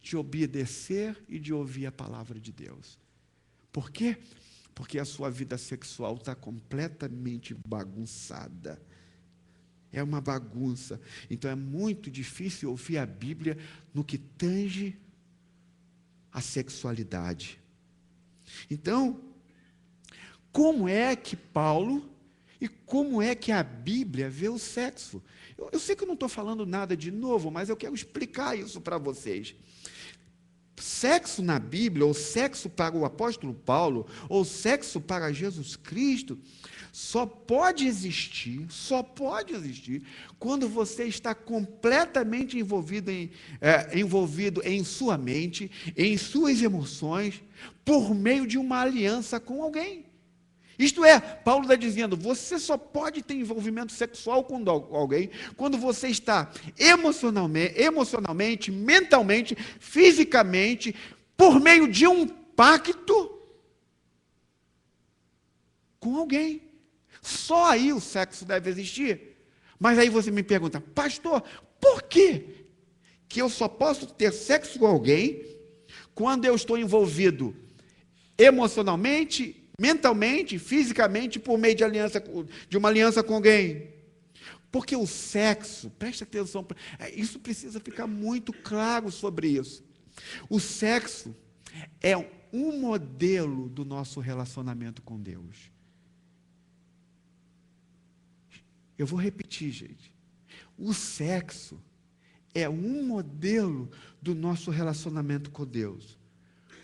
de obedecer e de ouvir a palavra de Deus. Por quê? Porque a sua vida sexual está completamente bagunçada. É uma bagunça. Então é muito difícil ouvir a Bíblia no que tange a sexualidade. Então, como é que Paulo e como é que a Bíblia vê o sexo? Eu sei que eu não estou falando nada de novo, mas eu quero explicar isso para vocês. Sexo na Bíblia, ou sexo para o apóstolo Paulo, ou sexo para Jesus Cristo, só pode existir quando você está completamente envolvido em sua mente, em suas emoções, por meio de uma aliança com alguém. Isto é, Paulo está dizendo, você só pode ter envolvimento sexual com alguém quando você está emocionalmente, mentalmente, fisicamente, por meio de um pacto com alguém. Só aí o sexo deve existir. Mas aí você me pergunta, pastor, por que eu só posso ter sexo com alguém quando eu estou envolvido emocionalmente, mentalmente, fisicamente, por meio de uma aliança com alguém? Porque o sexo, preste atenção, isso precisa ficar muito claro sobre isso. O sexo é um modelo do nosso relacionamento com Deus. Eu vou repetir, gente. O sexo é um modelo do nosso relacionamento com Deus.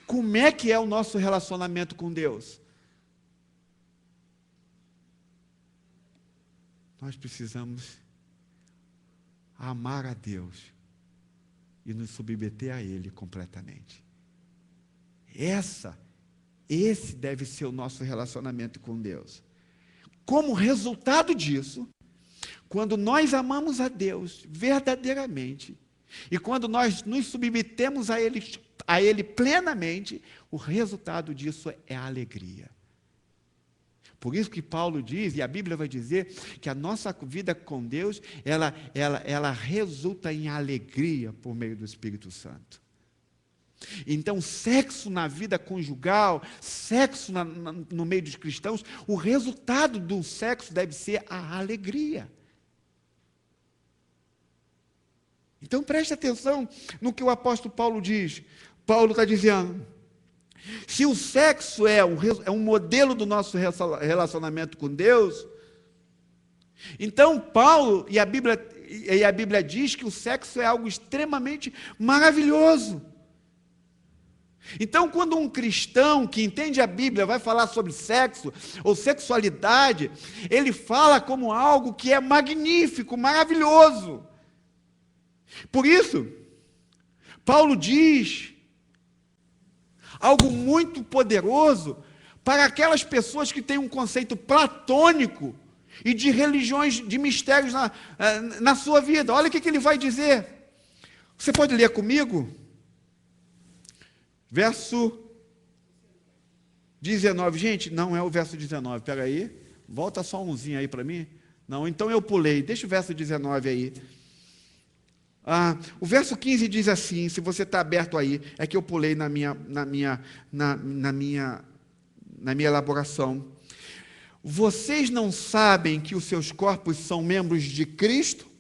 Como é que é o nosso relacionamento com Deus? Nós precisamos amar a Deus e nos submeter a Ele completamente. Esse deve ser o nosso relacionamento com Deus. Como resultado disso, quando nós amamos a Deus verdadeiramente, e quando nós nos submetemos a Ele plenamente, o resultado disso é a alegria. Por isso que Paulo diz, e a Bíblia vai dizer, que a nossa vida com Deus, ela resulta em alegria por meio do Espírito Santo. Então, sexo na vida conjugal, sexo no meio dos cristãos, o resultado do sexo deve ser a alegria. Então, preste atenção no que o apóstolo Paulo diz. Paulo está dizendo, se o sexo é um modelo do nosso relacionamento com Deus, então Paulo e a Bíblia diz que o sexo é algo extremamente maravilhoso. Então, quando um cristão que entende a Bíblia vai falar sobre sexo ou sexualidade, ele fala como algo que é magnífico, maravilhoso. Por isso, Paulo diz algo muito poderoso para aquelas pessoas que têm um conceito platônico e de religiões, de mistérios na sua vida. Olha o que ele vai dizer. Você pode ler comigo? Verso 19. Gente, não é o verso 19. Espera aí. Volta só umzinho aí para mim. Não, então eu pulei. Deixa o verso 19 aí. O verso 15 diz assim, se você está aberto aí, é que eu pulei na minha elaboração. Vocês não sabem que os seus corpos são membros de Cristo?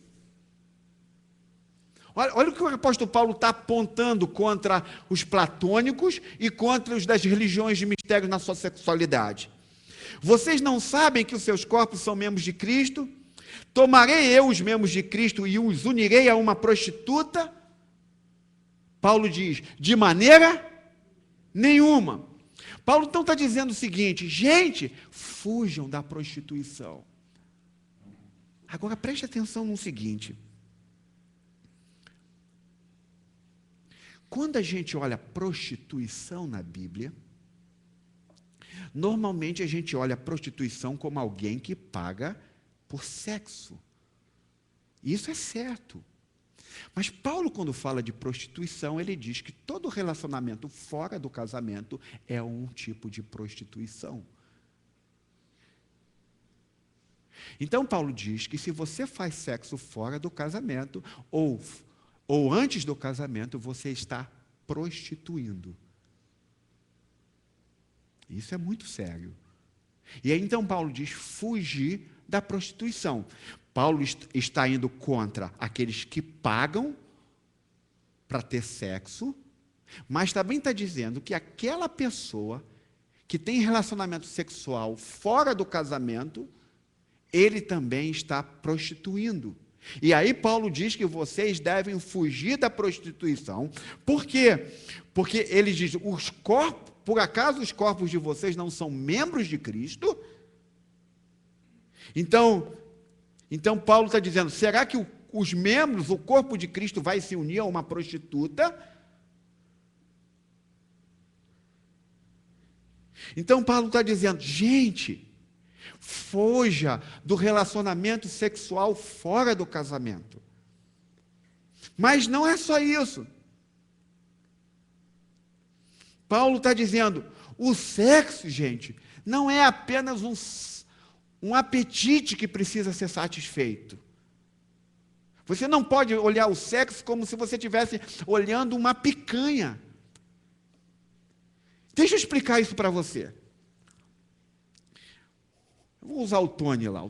Olha o que o apóstolo Paulo está apontando contra os platônicos e contra os das religiões de mistérios na sua sexualidade. Vocês não sabem que os seus corpos são membros de Cristo? Tomarei eu os membros de Cristo e os unirei a uma prostituta? Paulo diz, de maneira nenhuma. Paulo então está dizendo o seguinte, gente, fujam da prostituição. Agora preste atenção no seguinte. Quando a gente olha prostituição na Bíblia, normalmente a gente olha a prostituição como alguém que paga por sexo. Isso é certo. Mas Paulo, quando fala de prostituição, ele diz que todo relacionamento fora do casamento é um tipo de prostituição. Então Paulo diz que se você faz sexo fora do casamento, ou antes do casamento, você está prostituindo. Isso é muito sério. E aí então Paulo diz, fugir da prostituição. Paulo está indo contra aqueles que pagam para ter sexo, mas também está dizendo que aquela pessoa que tem relacionamento sexual fora do casamento, ele também está prostituindo. E aí Paulo diz que vocês devem fugir da prostituição. Por quê? Porque ele diz, por acaso os corpos de vocês não são membros de Cristo? Então Paulo está dizendo, será que os membros, o corpo de Cristo vai se unir a uma prostituta? Então Paulo está dizendo, gente, fuja do relacionamento sexual fora do casamento. Mas não é só isso. Paulo está dizendo, o sexo, gente, não é apenas um apetite que precisa ser satisfeito. Você não pode olhar o sexo como se você estivesse olhando uma picanha. Deixa eu explicar isso para você. Eu vou usar o Tony lá.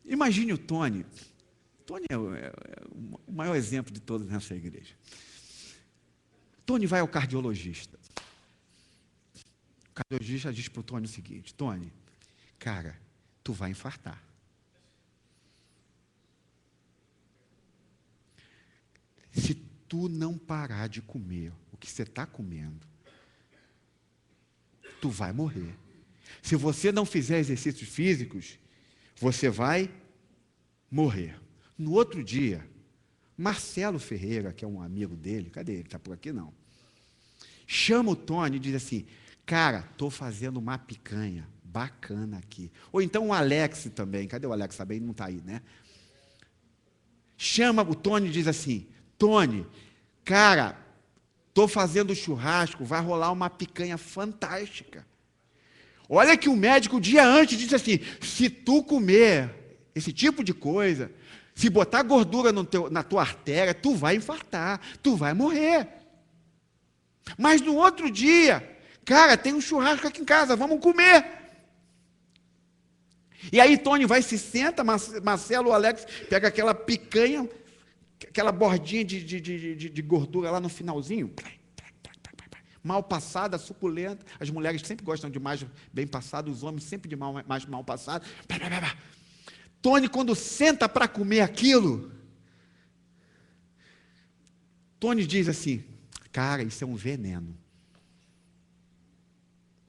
Imagine o Tony. Tony é o maior exemplo de todos nessa igreja. Tony vai ao cardiologista. O cardiologista diz para o Tony o seguinte, Tony, cara, tu vai infartar. Se tu não parar de comer o que você está comendo, tu vai morrer. Se você não fizer exercícios físicos, você vai morrer. No outro dia, Marcelo Ferreira, que é um amigo dele, cadê ele? Está por aqui não. Chama o Tony e diz assim, cara, estou fazendo uma picanha bacana aqui. Ou então o Alex também, cadê o Alex? Também não está aí, né? Chama o Tony e diz assim, Tony, cara, estou fazendo churrasco, vai rolar uma picanha fantástica. Olha que o médico, o dia antes, disse assim, se tu comer esse tipo de coisa, se botar gordura na tua artéria, tu vai infartar, tu vai morrer. Mas no outro dia, cara, tem um churrasco aqui em casa, vamos comer. E aí Tony vai, se senta, Marcelo, o Alex, pega aquela picanha, aquela bordinha de gordura lá no finalzinho, mal passada, suculenta. As mulheres sempre gostam de mais bem passado, os homens sempre de mais mal passado. Tony, quando senta para comer aquilo, Tony diz assim, cara, isso é um veneno.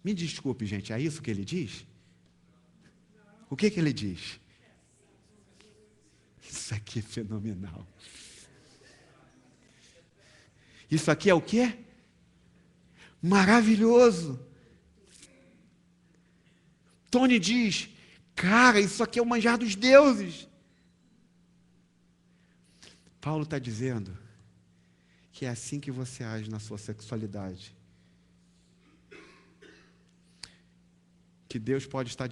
Me desculpe, gente, é isso que ele diz? O que ele diz? Isso aqui é fenomenal. Isso aqui é o quê? Maravilhoso. Tony diz, cara, isso aqui é o manjar dos deuses. Paulo está dizendo que é assim que você age na sua sexualidade. que Deus está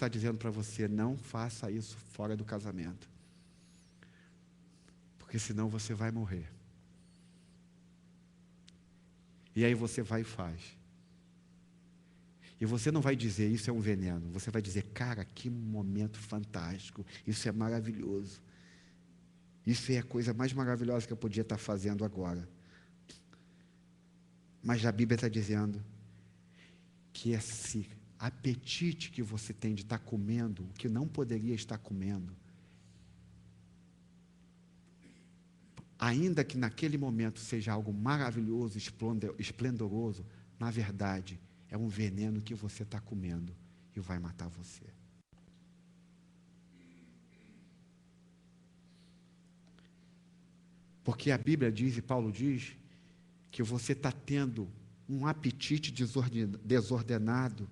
dizendo para você, não faça isso fora do casamento. Porque senão você vai morrer. E aí você vai e faz. E você não vai dizer, isso é um veneno. Você vai dizer, cara, que momento fantástico. Isso é maravilhoso. Isso é a coisa mais maravilhosa que eu podia estar fazendo agora. Mas a Bíblia está dizendo que esse apetite que você tem de estar comendo, o que não poderia estar comendo, ainda que naquele momento seja algo maravilhoso, esplendoroso, na verdade, é um veneno que você está comendo e vai matar você. Porque a Bíblia diz, e Paulo diz, que você está tendo um apetite desordenado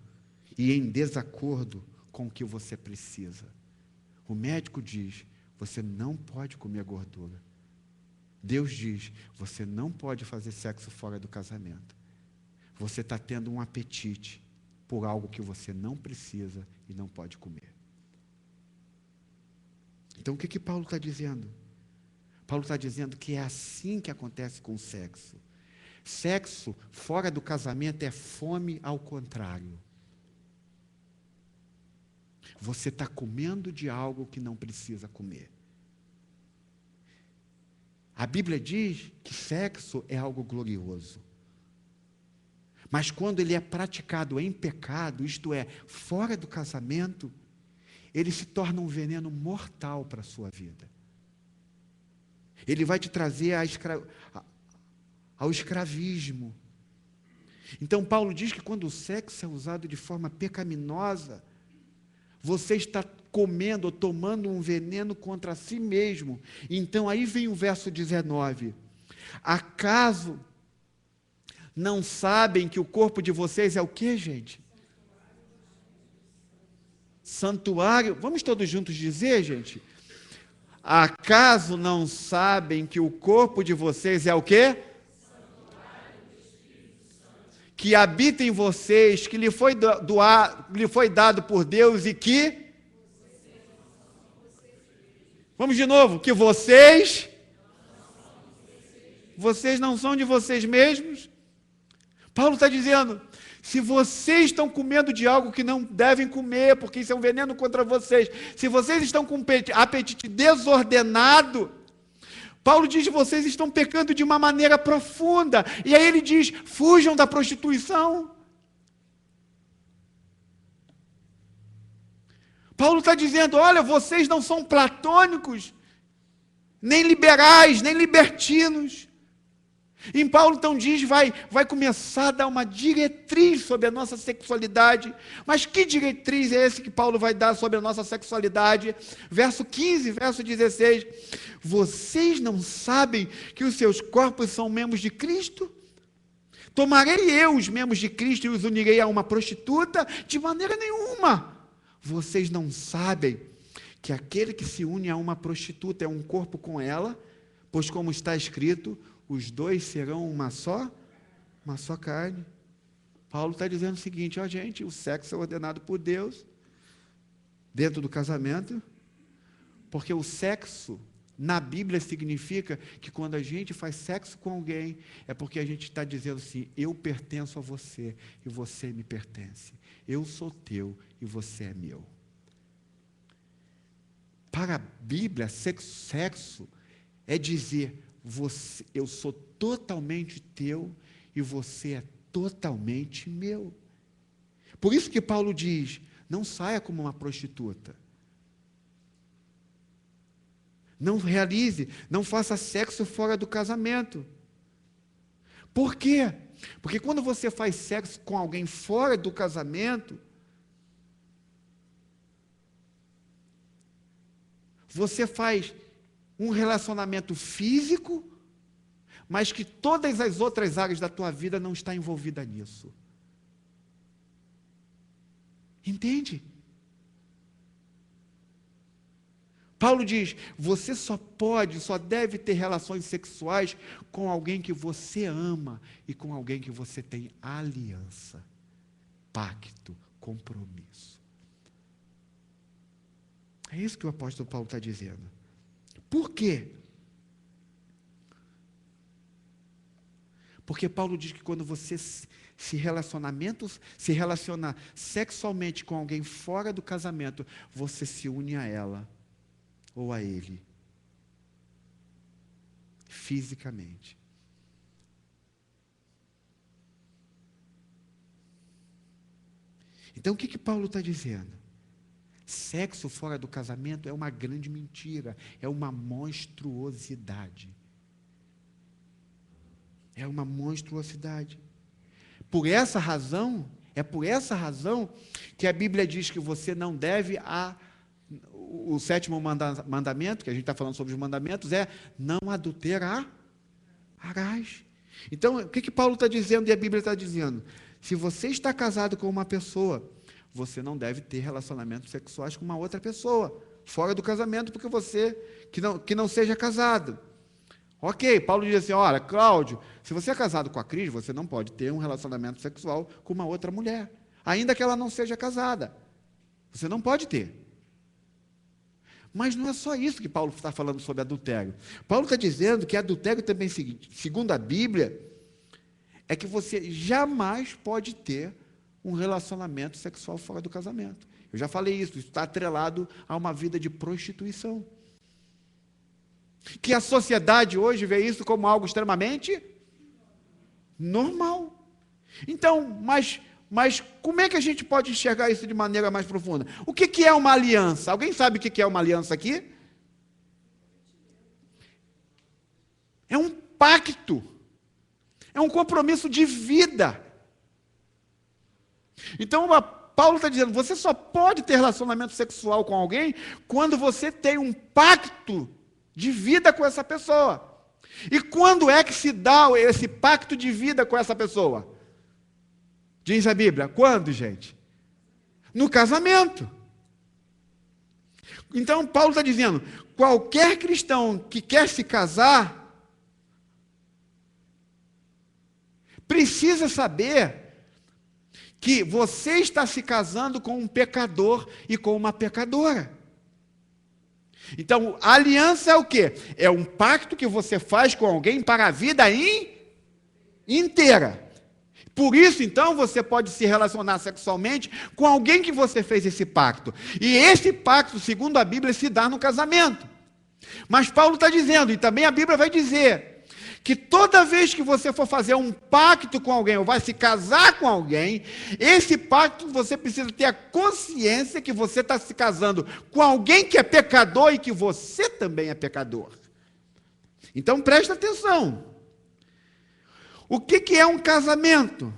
e em desacordo com o que você precisa. O médico diz, você não pode comer gordura. Deus diz, você não pode fazer sexo fora do casamento. Você está tendo um apetite por algo que você não precisa e não pode comer. Então, o que Paulo está dizendo? Paulo está dizendo que é assim que acontece com o sexo. Sexo fora do casamento é fome ao contrário. Você está comendo de algo que não precisa comer. A Bíblia diz que sexo é algo glorioso. Mas quando ele é praticado em pecado, isto é, fora do casamento, ele se torna um veneno mortal para a sua vida. Ele vai te trazer ao escravismo. Então, Paulo diz que quando o sexo é usado de forma pecaminosa, você está comendo ou tomando um veneno contra si mesmo. Então, aí vem o verso 19. Acaso não sabem que o corpo de vocês é o quê, gente? Santuário. Vamos todos juntos dizer, gente? Acaso não sabem que o corpo de vocês é o quê? Que habita em vocês, que lhe foi dado por Deus e que... Vamos de novo, que vocês não são de vocês mesmos. Paulo está dizendo, se vocês estão com medo de algo que não devem comer, porque isso é um veneno contra vocês, se vocês estão com apetite desordenado, Paulo diz que vocês estão pecando de uma maneira profunda, e aí ele diz, fujam da prostituição. Paulo está dizendo, olha, vocês não são platônicos, nem liberais, nem libertinos. E Paulo então diz, vai começar a dar uma diretriz sobre a nossa sexualidade. Mas que diretriz é essa que Paulo vai dar sobre a nossa sexualidade? Verso 15, verso 16. Vocês não sabem que os seus corpos são membros de Cristo? Tomarei eu os membros de Cristo e os unirei a uma prostituta? De maneira nenhuma. Vocês não sabem que aquele que se une a uma prostituta é um corpo com ela? Pois como está escrito, os dois serão uma só carne. Paulo está dizendo o seguinte, ó gente, o sexo é ordenado por Deus, dentro do casamento, porque o sexo, na Bíblia, significa que quando a gente faz sexo com alguém, é porque a gente está dizendo assim, eu pertenço a você, e você me pertence. Eu sou teu, e você é meu. Para a Bíblia, sexo é dizer, eu sou totalmente teu e você é totalmente meu. Por isso que Paulo diz, não saia como uma prostituta. Não realize, não faça sexo fora do casamento. Por quê? Porque quando você faz sexo com alguém fora do casamento, você faz um relacionamento físico, mas que todas as outras áreas da tua vida não estão envolvidas nisso. Entende? Paulo diz, você só deve ter relações sexuais com alguém que você ama e com alguém que você tem aliança, pacto, compromisso. É isso que o apóstolo Paulo está dizendo. Por quê? Porque Paulo diz que quando você se relaciona sexualmente com alguém fora do casamento, você se une a ela ou a ele, fisicamente. Então, o que Paulo está dizendo? Sexo fora do casamento é uma grande mentira, é uma monstruosidade. É uma monstruosidade. É por essa razão que a Bíblia diz que você não deve o sétimo mandamento, que a gente está falando sobre os mandamentos, é não adulterarás. Então, o que Paulo está dizendo e a Bíblia está dizendo? Se você está casado com uma pessoa, você não deve ter relacionamentos sexuais com uma outra pessoa, fora do casamento, porque você, que não seja casado. Ok, Paulo diz assim, olha, Cláudio, se você é casado com a Cris, você não pode ter um relacionamento sexual com uma outra mulher, ainda que ela não seja casada. Você não pode ter. Mas não é só isso que Paulo está falando sobre adultério. Paulo está dizendo que adultério também, segundo a Bíblia, é que você jamais pode ter um relacionamento sexual fora do casamento. Eu já falei isso está atrelado a uma vida de prostituição. Que a sociedade hoje vê isso como algo extremamente normal. Então, mas como é que a gente pode enxergar isso de maneira mais profunda? O que é uma aliança? Alguém sabe o que é uma aliança aqui? É um pacto. É um compromisso de vida. Então, Paulo está dizendo, você só pode ter relacionamento sexual com alguém quando você tem um pacto de vida com essa pessoa. E quando é que se dá esse pacto de vida com essa pessoa? Diz a Bíblia, quando, gente? No casamento. Então, Paulo está dizendo, qualquer cristão que quer se casar, precisa saber que você está se casando com um pecador e com uma pecadora. Então, a aliança é o quê? É um pacto que você faz com alguém para a vida inteira. Por isso, então, você pode se relacionar sexualmente com alguém que você fez esse pacto. E esse pacto, segundo a Bíblia, se dá no casamento. Mas Paulo está dizendo, e também a Bíblia vai dizer, que toda vez que você for fazer um pacto com alguém, ou vai se casar com alguém, esse pacto você precisa ter a consciência que você está se casando com alguém que é pecador e que você também é pecador. Então presta atenção. O que é um casamento?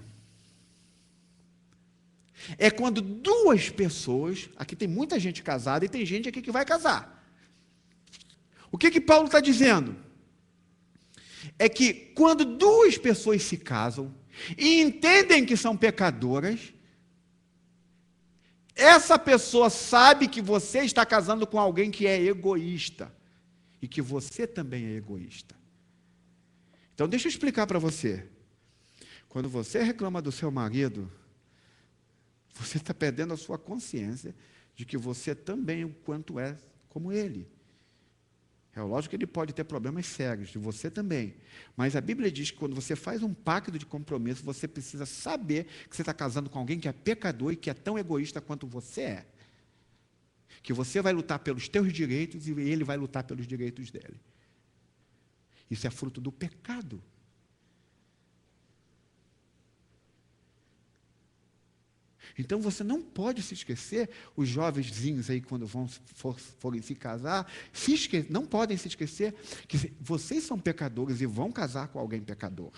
É quando duas pessoas, aqui tem muita gente casada e tem gente aqui que vai casar. O que Paulo está dizendo? É que quando duas pessoas se casam e entendem que são pecadoras, essa pessoa sabe que você está casando com alguém que é egoísta e que você também é egoísta. Então deixa eu explicar para você. Quando você reclama do seu marido, você está perdendo a sua consciência de que você também, o quanto é como ele. É lógico que ele pode ter problemas sérios, de você também. Mas a Bíblia diz que quando você faz um pacto de compromisso, você precisa saber que você está casando com alguém que é pecador e que é tão egoísta quanto você é. Que você vai lutar pelos teus direitos e ele vai lutar pelos direitos dele. Isso é fruto do pecado. Então você não pode se esquecer, os jovenzinhos aí quando forem se casar, não podem se esquecer que vocês são pecadores e vão casar com alguém pecador.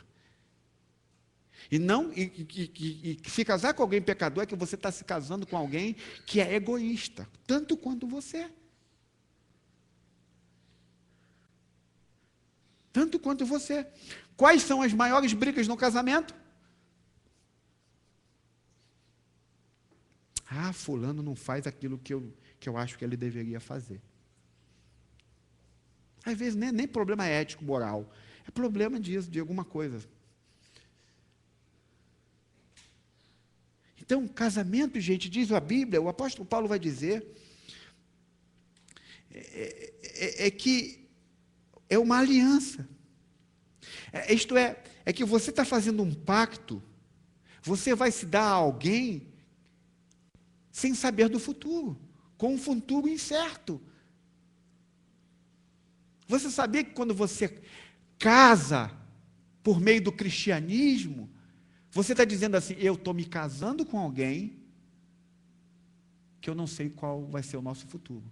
E se casar com alguém pecador é que você está se casando com alguém que é egoísta, tanto quanto você. Tanto quanto você. Quais são as maiores brigas no casamento? Ah, fulano não faz aquilo que eu acho que ele deveria fazer. Às vezes nem problema ético, moral. É problema disso, de alguma coisa. Então, casamento, gente, diz a Bíblia, o apóstolo Paulo vai dizer, que é uma aliança. Isto é que você está fazendo um pacto, você vai se dar a alguém sem saber do futuro, com um futuro incerto. Você sabia que quando você casa por meio do cristianismo, você está dizendo assim, eu estou me casando com alguém que eu não sei qual vai ser o nosso futuro.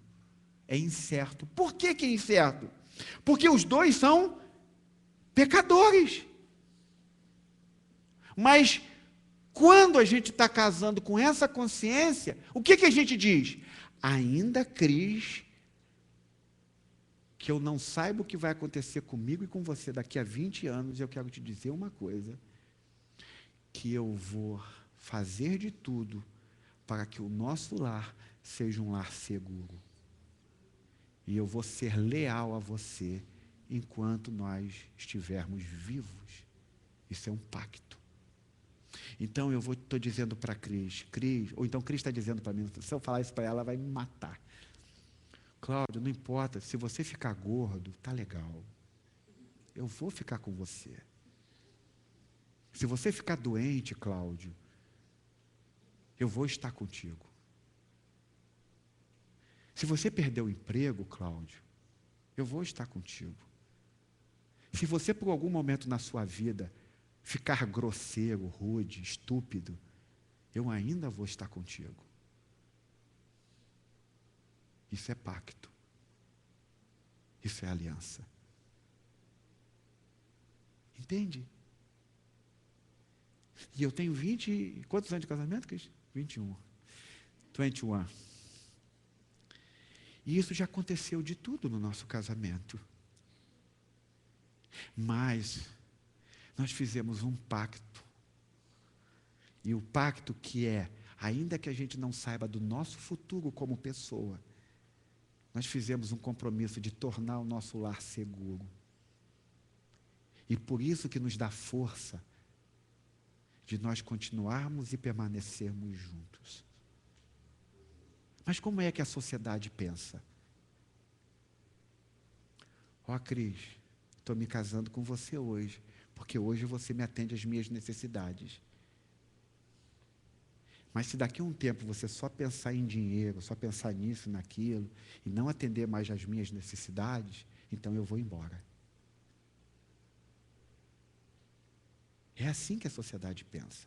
É incerto. Por que é incerto? Porque os dois são pecadores. Mas quando a gente está casando com essa consciência, o que a gente diz? Ainda Cris, que eu não saiba o que vai acontecer comigo e com você daqui a 20 anos, eu quero te dizer uma coisa, que eu vou fazer de tudo para que o nosso lar seja um lar seguro. E eu vou ser leal a você enquanto nós estivermos vivos. Isso é um pacto. Então eu estou dizendo para Cris, ou então Cris está dizendo para mim, se eu falar isso para ela, ela vai me matar. Cláudio, não importa, se você ficar gordo, tá legal. Eu vou ficar com você. Se você ficar doente, Cláudio, eu vou estar contigo. Se você perder o emprego, Cláudio, eu vou estar contigo. Se você, por algum momento na sua vida, ficar grosseiro, rude, estúpido, eu ainda vou estar contigo. Isso é pacto. Isso é aliança. Entende? E eu tenho 20... Quantos anos de casamento, Cris? 21. 21. E isso já aconteceu de tudo no nosso casamento. Mas nós fizemos um pacto. E o pacto que é, ainda que a gente não saiba do nosso futuro como pessoa, nós fizemos um compromisso de tornar o nosso lar seguro. E por isso que nos dá força de nós continuarmos e permanecermos juntos. Mas como é que a sociedade pensa? Cris, estou me casando com você hoje, porque hoje você me atende às minhas necessidades. Mas se daqui a um tempo você só pensar em dinheiro, só pensar nisso, naquilo, e não atender mais às minhas necessidades, então eu vou embora. É assim que a sociedade pensa.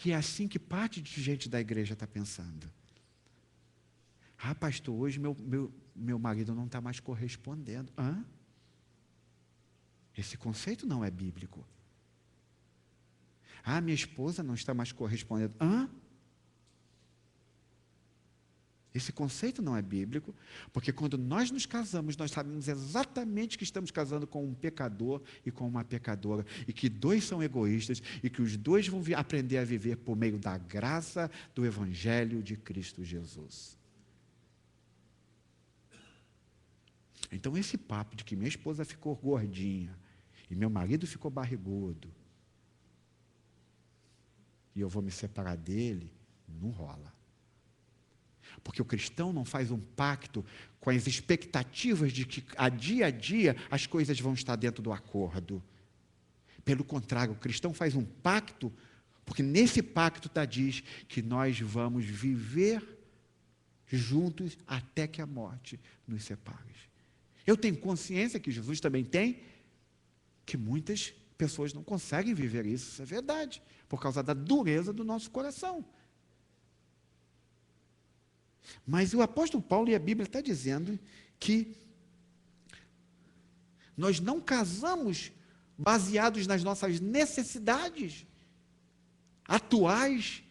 E é assim que parte de gente da igreja está pensando. Pastor, hoje meu marido não está mais correspondendo. Esse conceito não é bíblico. Minha esposa não está mais correspondendo. Esse conceito não é bíblico, porque quando nós nos casamos, nós sabemos exatamente que estamos casando com um pecador e com uma pecadora, e que dois são egoístas, e que os dois vão aprender a viver por meio da graça do Evangelho de Cristo Jesus. Então esse papo de que minha esposa ficou gordinha, e meu marido ficou barrigudo, e eu vou me separar dele, não rola. Porque o cristão não faz um pacto com as expectativas de que a dia as coisas vão estar dentro do acordo. Pelo contrário, o cristão faz um pacto, porque nesse pacto diz que nós vamos viver juntos até que a morte nos separe. Eu tenho consciência que Jesus também tem, que muitas pessoas não conseguem viver isso é verdade, por causa da dureza do nosso coração. Mas o apóstolo Paulo e a Bíblia está dizendo que nós não casamos baseados nas nossas necessidades atuais.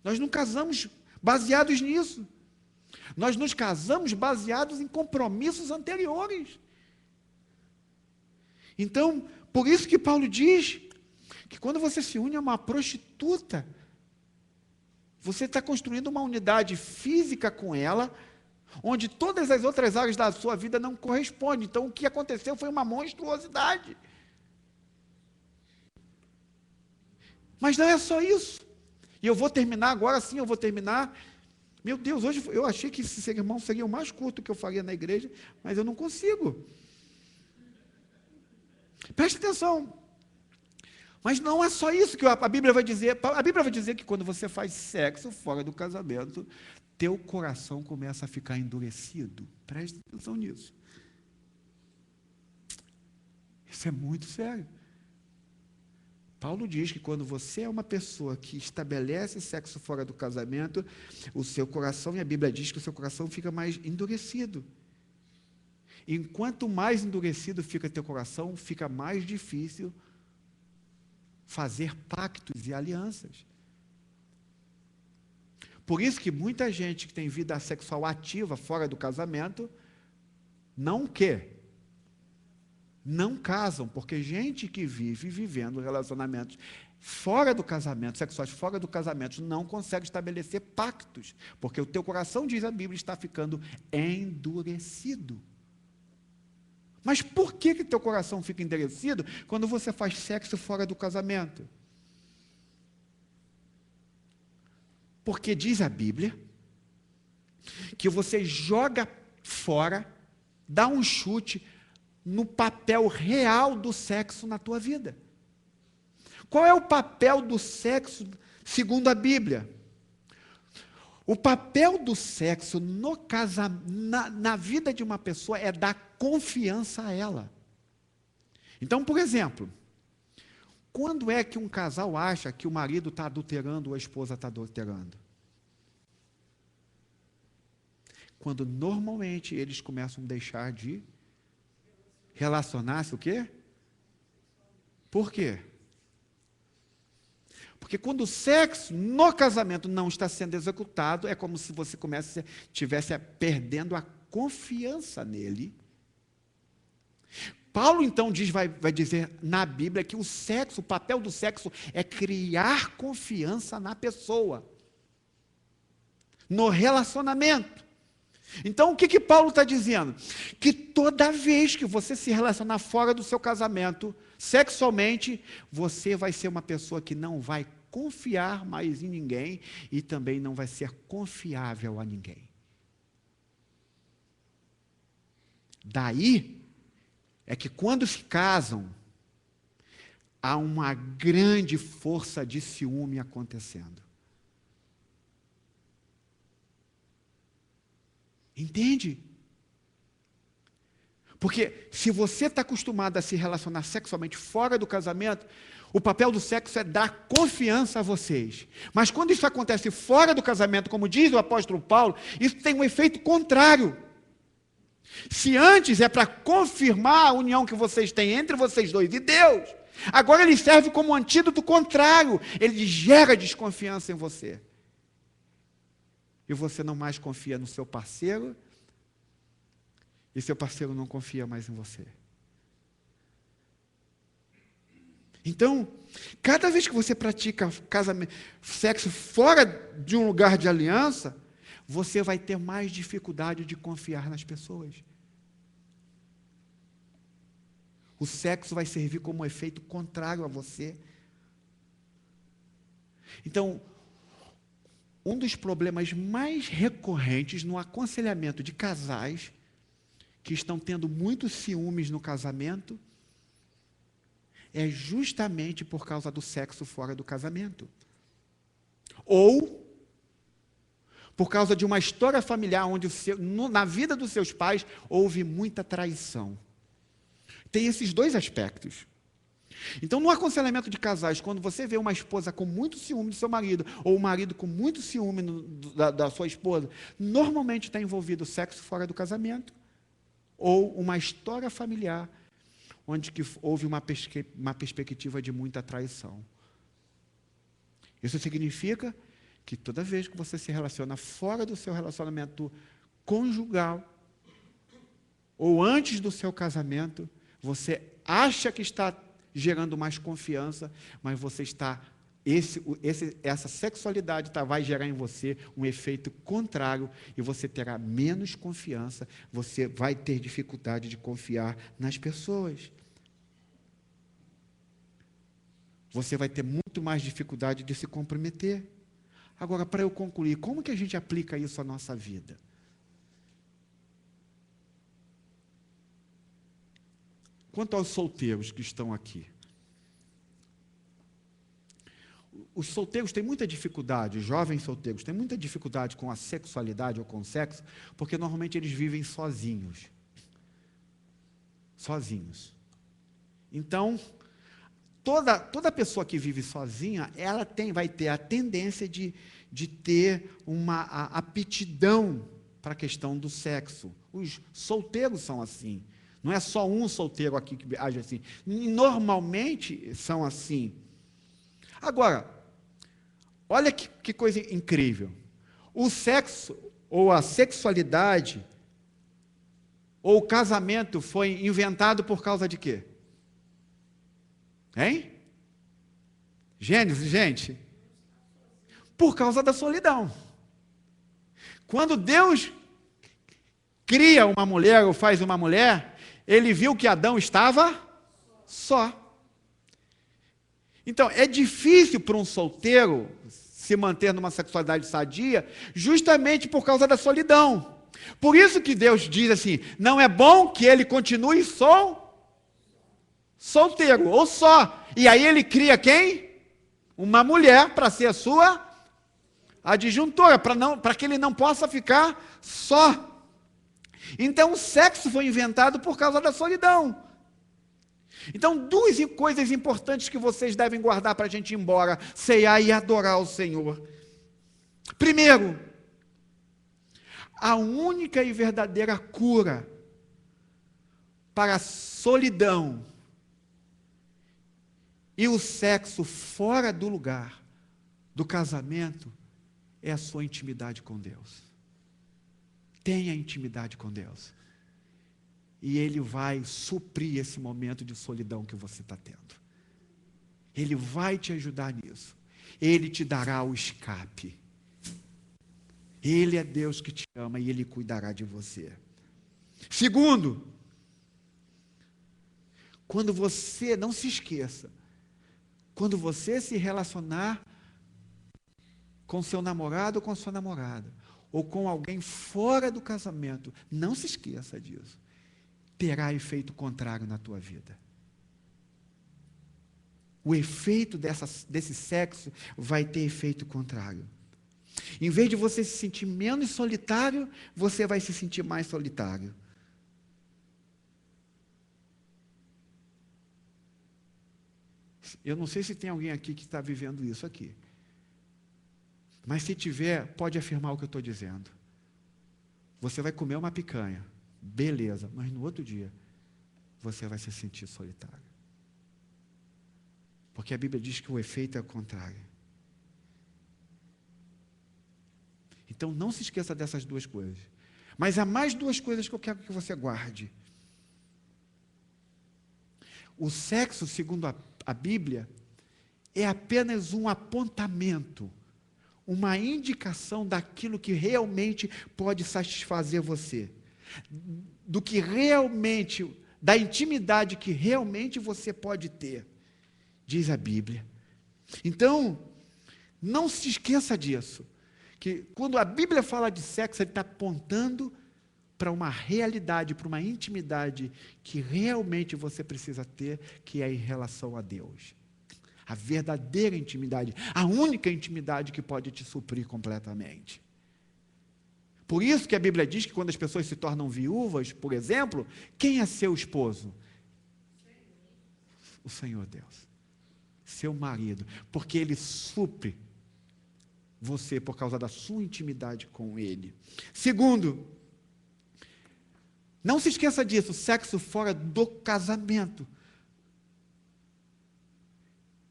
Nós não casamos baseados nisso. Nós nos casamos baseados em compromissos anteriores. Então, por isso que Paulo diz que quando você se une a uma prostituta, você está construindo uma unidade física com ela, onde todas as outras áreas da sua vida não correspondem. Então, o que aconteceu foi uma monstruosidade. Mas não é só isso. E eu vou terminar, agora sim eu vou terminar. Meu Deus, hoje eu achei que esse sermão seria o mais curto que eu faria na igreja, mas eu não consigo. Preste atenção. Mas não é só isso que a Bíblia vai dizer. A Bíblia vai dizer que quando você faz sexo fora do casamento, teu coração começa a ficar endurecido. Preste atenção nisso. Isso é muito sério. Paulo diz que quando você é uma pessoa que estabelece sexo fora do casamento, o seu coração, e a Bíblia diz que o seu coração fica mais endurecido. Enquanto mais endurecido fica teu coração, fica mais difícil fazer pactos e alianças. Por isso que muita gente que tem vida sexual ativa fora do casamento, não casam, porque gente que vive vivendo relacionamentos fora do casamento, sexuais fora do casamento, não consegue estabelecer pactos, porque o teu coração, diz a Bíblia, está ficando endurecido. Mas por que teu coração fica endurecido quando você faz sexo fora do casamento? Porque diz a Bíblia que você joga fora, dá um chute no papel real do sexo na tua vida. Qual é o papel do sexo segundo a Bíblia? O papel do sexo na vida de uma pessoa é dar confiança a ela. Então, por exemplo, quando é que um casal acha que o marido está adulterando ou a esposa está adulterando? Quando normalmente eles começam a deixar de relacionar-se o quê? Por quê? Porque quando o sexo no casamento não está sendo executado, é como se você estivesse perdendo a confiança nele. Paulo então vai dizer na Bíblia que o papel do sexo é criar confiança na pessoa, no relacionamento. Então, o que Paulo está dizendo? Que toda vez que você se relacionar fora do seu casamento, sexualmente, você vai ser uma pessoa que não vai confiar mais em ninguém e também não vai ser confiável a ninguém. Daí é que quando se casam, há uma grande força de ciúme acontecendo. Entende? Porque se você está acostumado a se relacionar sexualmente fora do casamento, o papel do sexo é dar confiança a vocês. Mas quando isso acontece fora do casamento, como diz o apóstolo Paulo, isso tem um efeito contrário. Se antes é para confirmar a união que vocês têm entre vocês dois e Deus, agora ele serve como um antídoto contrário. Ele gera desconfiança em você. E você não mais confia no seu parceiro, e seu parceiro não confia mais em você. Então, cada vez que você pratica sexo fora de um lugar de aliança, você vai ter mais dificuldade de confiar nas pessoas. O sexo vai servir como um efeito contrário a você. Então, um dos problemas mais recorrentes no aconselhamento de casais que estão tendo muitos ciúmes no casamento é justamente por causa do sexo fora do casamento. Ou por causa de uma história familiar onde na vida dos seus pais houve muita traição. Tem esses dois aspectos. Então, no aconselhamento de casais, quando você vê uma esposa com muito ciúme do seu marido, ou um marido com muito ciúme da sua esposa, normalmente está envolvido o sexo fora do casamento, ou uma história familiar, onde que houve uma perspectiva de muita traição. Isso significa que toda vez que você se relaciona fora do seu relacionamento conjugal, ou antes do seu casamento, você acha que está gerando mais confiança, mas você está, essa sexualidade vai gerar em você um efeito contrário, e você terá menos confiança, você vai ter dificuldade de confiar nas pessoas. você vai ter muito mais dificuldade de se comprometer. Agora, para eu concluir, como que a gente aplica isso à nossa vida? Quanto aos solteiros que estão aqui, os solteiros têm muita dificuldade, os jovens solteiros têm muita dificuldade com a sexualidade ou com o sexo, porque normalmente eles vivem sozinhos. Sozinhos. Então, toda pessoa que vive sozinha, ela vai ter a tendência de ter uma aptidão para a questão do sexo. Os solteiros são assim. Não é só um solteiro aqui que age assim. Normalmente são assim. Agora, olha que coisa incrível. O sexo, ou a sexualidade, ou o casamento foi inventado por causa de quê? Hein? Gênesis, gente? Por causa da solidão. Quando Deus cria uma mulher ou faz uma mulher, ele viu que Adão estava só. Então, é difícil para um solteiro se manter numa sexualidade sadia, justamente por causa da solidão. Por isso que Deus diz assim, não é bom que ele continue solteiro, ou só. E aí ele cria quem? Uma mulher para ser a sua adjuntora, para que ele não possa ficar só. Então o sexo foi inventado por causa da solidão. Então, duas coisas importantes que vocês devem guardar para a gente ir embora, ceiar e adorar o Senhor. Primeiro, a única e verdadeira cura para a solidão e o sexo fora do lugar do casamento é a sua intimidade com Deus. Tenha intimidade com Deus. E Ele vai suprir esse momento de solidão que você está tendo. Ele vai te ajudar nisso. Ele te dará o escape. Ele é Deus que te ama e Ele cuidará de você. Segundo, quando você, não se esqueça, quando você se relacionar com seu namorado ou com sua namorada, ou com alguém fora do casamento, não se esqueça disso. Terá efeito contrário na tua vida. O efeito desse sexo vai ter efeito contrário. Em vez de você se sentir menos solitário, você vai se sentir mais solitário. Eu não sei se tem alguém aqui que está vivendo isso aqui. Mas se tiver, pode afirmar o que eu estou dizendo. Você vai comer uma picanha. Beleza, mas no outro dia você vai se sentir solitário. Porque a Bíblia diz que o efeito é o contrário. Então não se esqueça dessas duas coisas. Mas há mais duas coisas que eu quero que você guarde. O sexo, segundo a Bíblia, é apenas um apontamento, uma indicação daquilo que realmente pode satisfazer você. Do que realmente, da intimidade que realmente você pode ter, diz a Bíblia. Então, não se esqueça disso, que quando a Bíblia fala de sexo, ele está apontando para uma realidade, para uma intimidade que realmente você precisa ter, que é em relação a Deus. A verdadeira intimidade, a única intimidade que pode te suprir completamente. Por isso que a Bíblia diz que quando as pessoas se tornam viúvas, por exemplo, quem é seu esposo? O Senhor Deus. Seu marido. Porque Ele supre você por causa da sua intimidade com Ele. Segundo, não se esqueça disso, sexo fora do casamento.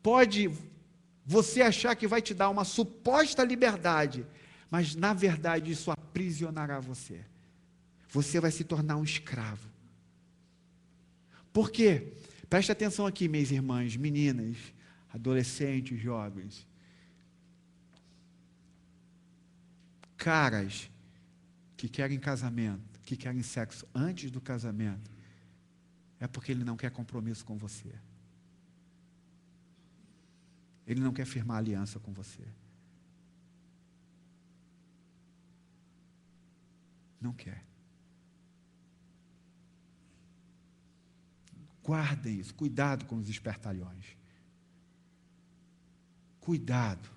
Pode você achar que vai te dar uma suposta liberdade, mas, na verdade, isso aprisionará você. Você vai se tornar um escravo. Por quê? Preste atenção aqui, minhas irmãs, meninas, adolescentes, jovens. Caras que querem casamento, que querem sexo antes do casamento, é porque ele não quer compromisso com você. Ele não quer firmar aliança com você. Não quer. Guardem isso. Cuidado com os espertalhões. Cuidado.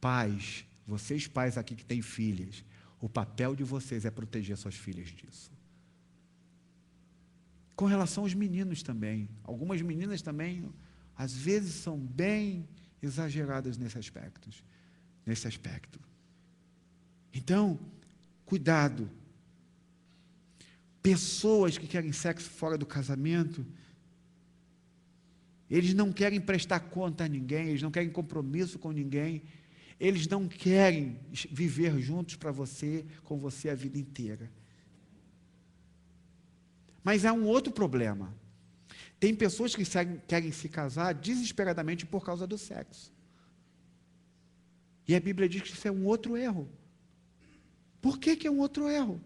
Pais, vocês pais aqui que têm filhas, o papel de vocês é proteger suas filhas disso. Com relação aos meninos também. Algumas meninas também, às vezes, são bem exageradas nesse aspecto. Então, cuidado. Pessoas que querem sexo fora do casamento, eles não querem prestar conta a ninguém, eles não querem compromisso com ninguém, eles não querem viver juntos com você a vida inteira. Mas há um outro problema. Tem pessoas que querem se casar desesperadamente por causa do sexo. E a Bíblia diz que isso é um outro erro. Por que é um outro erro?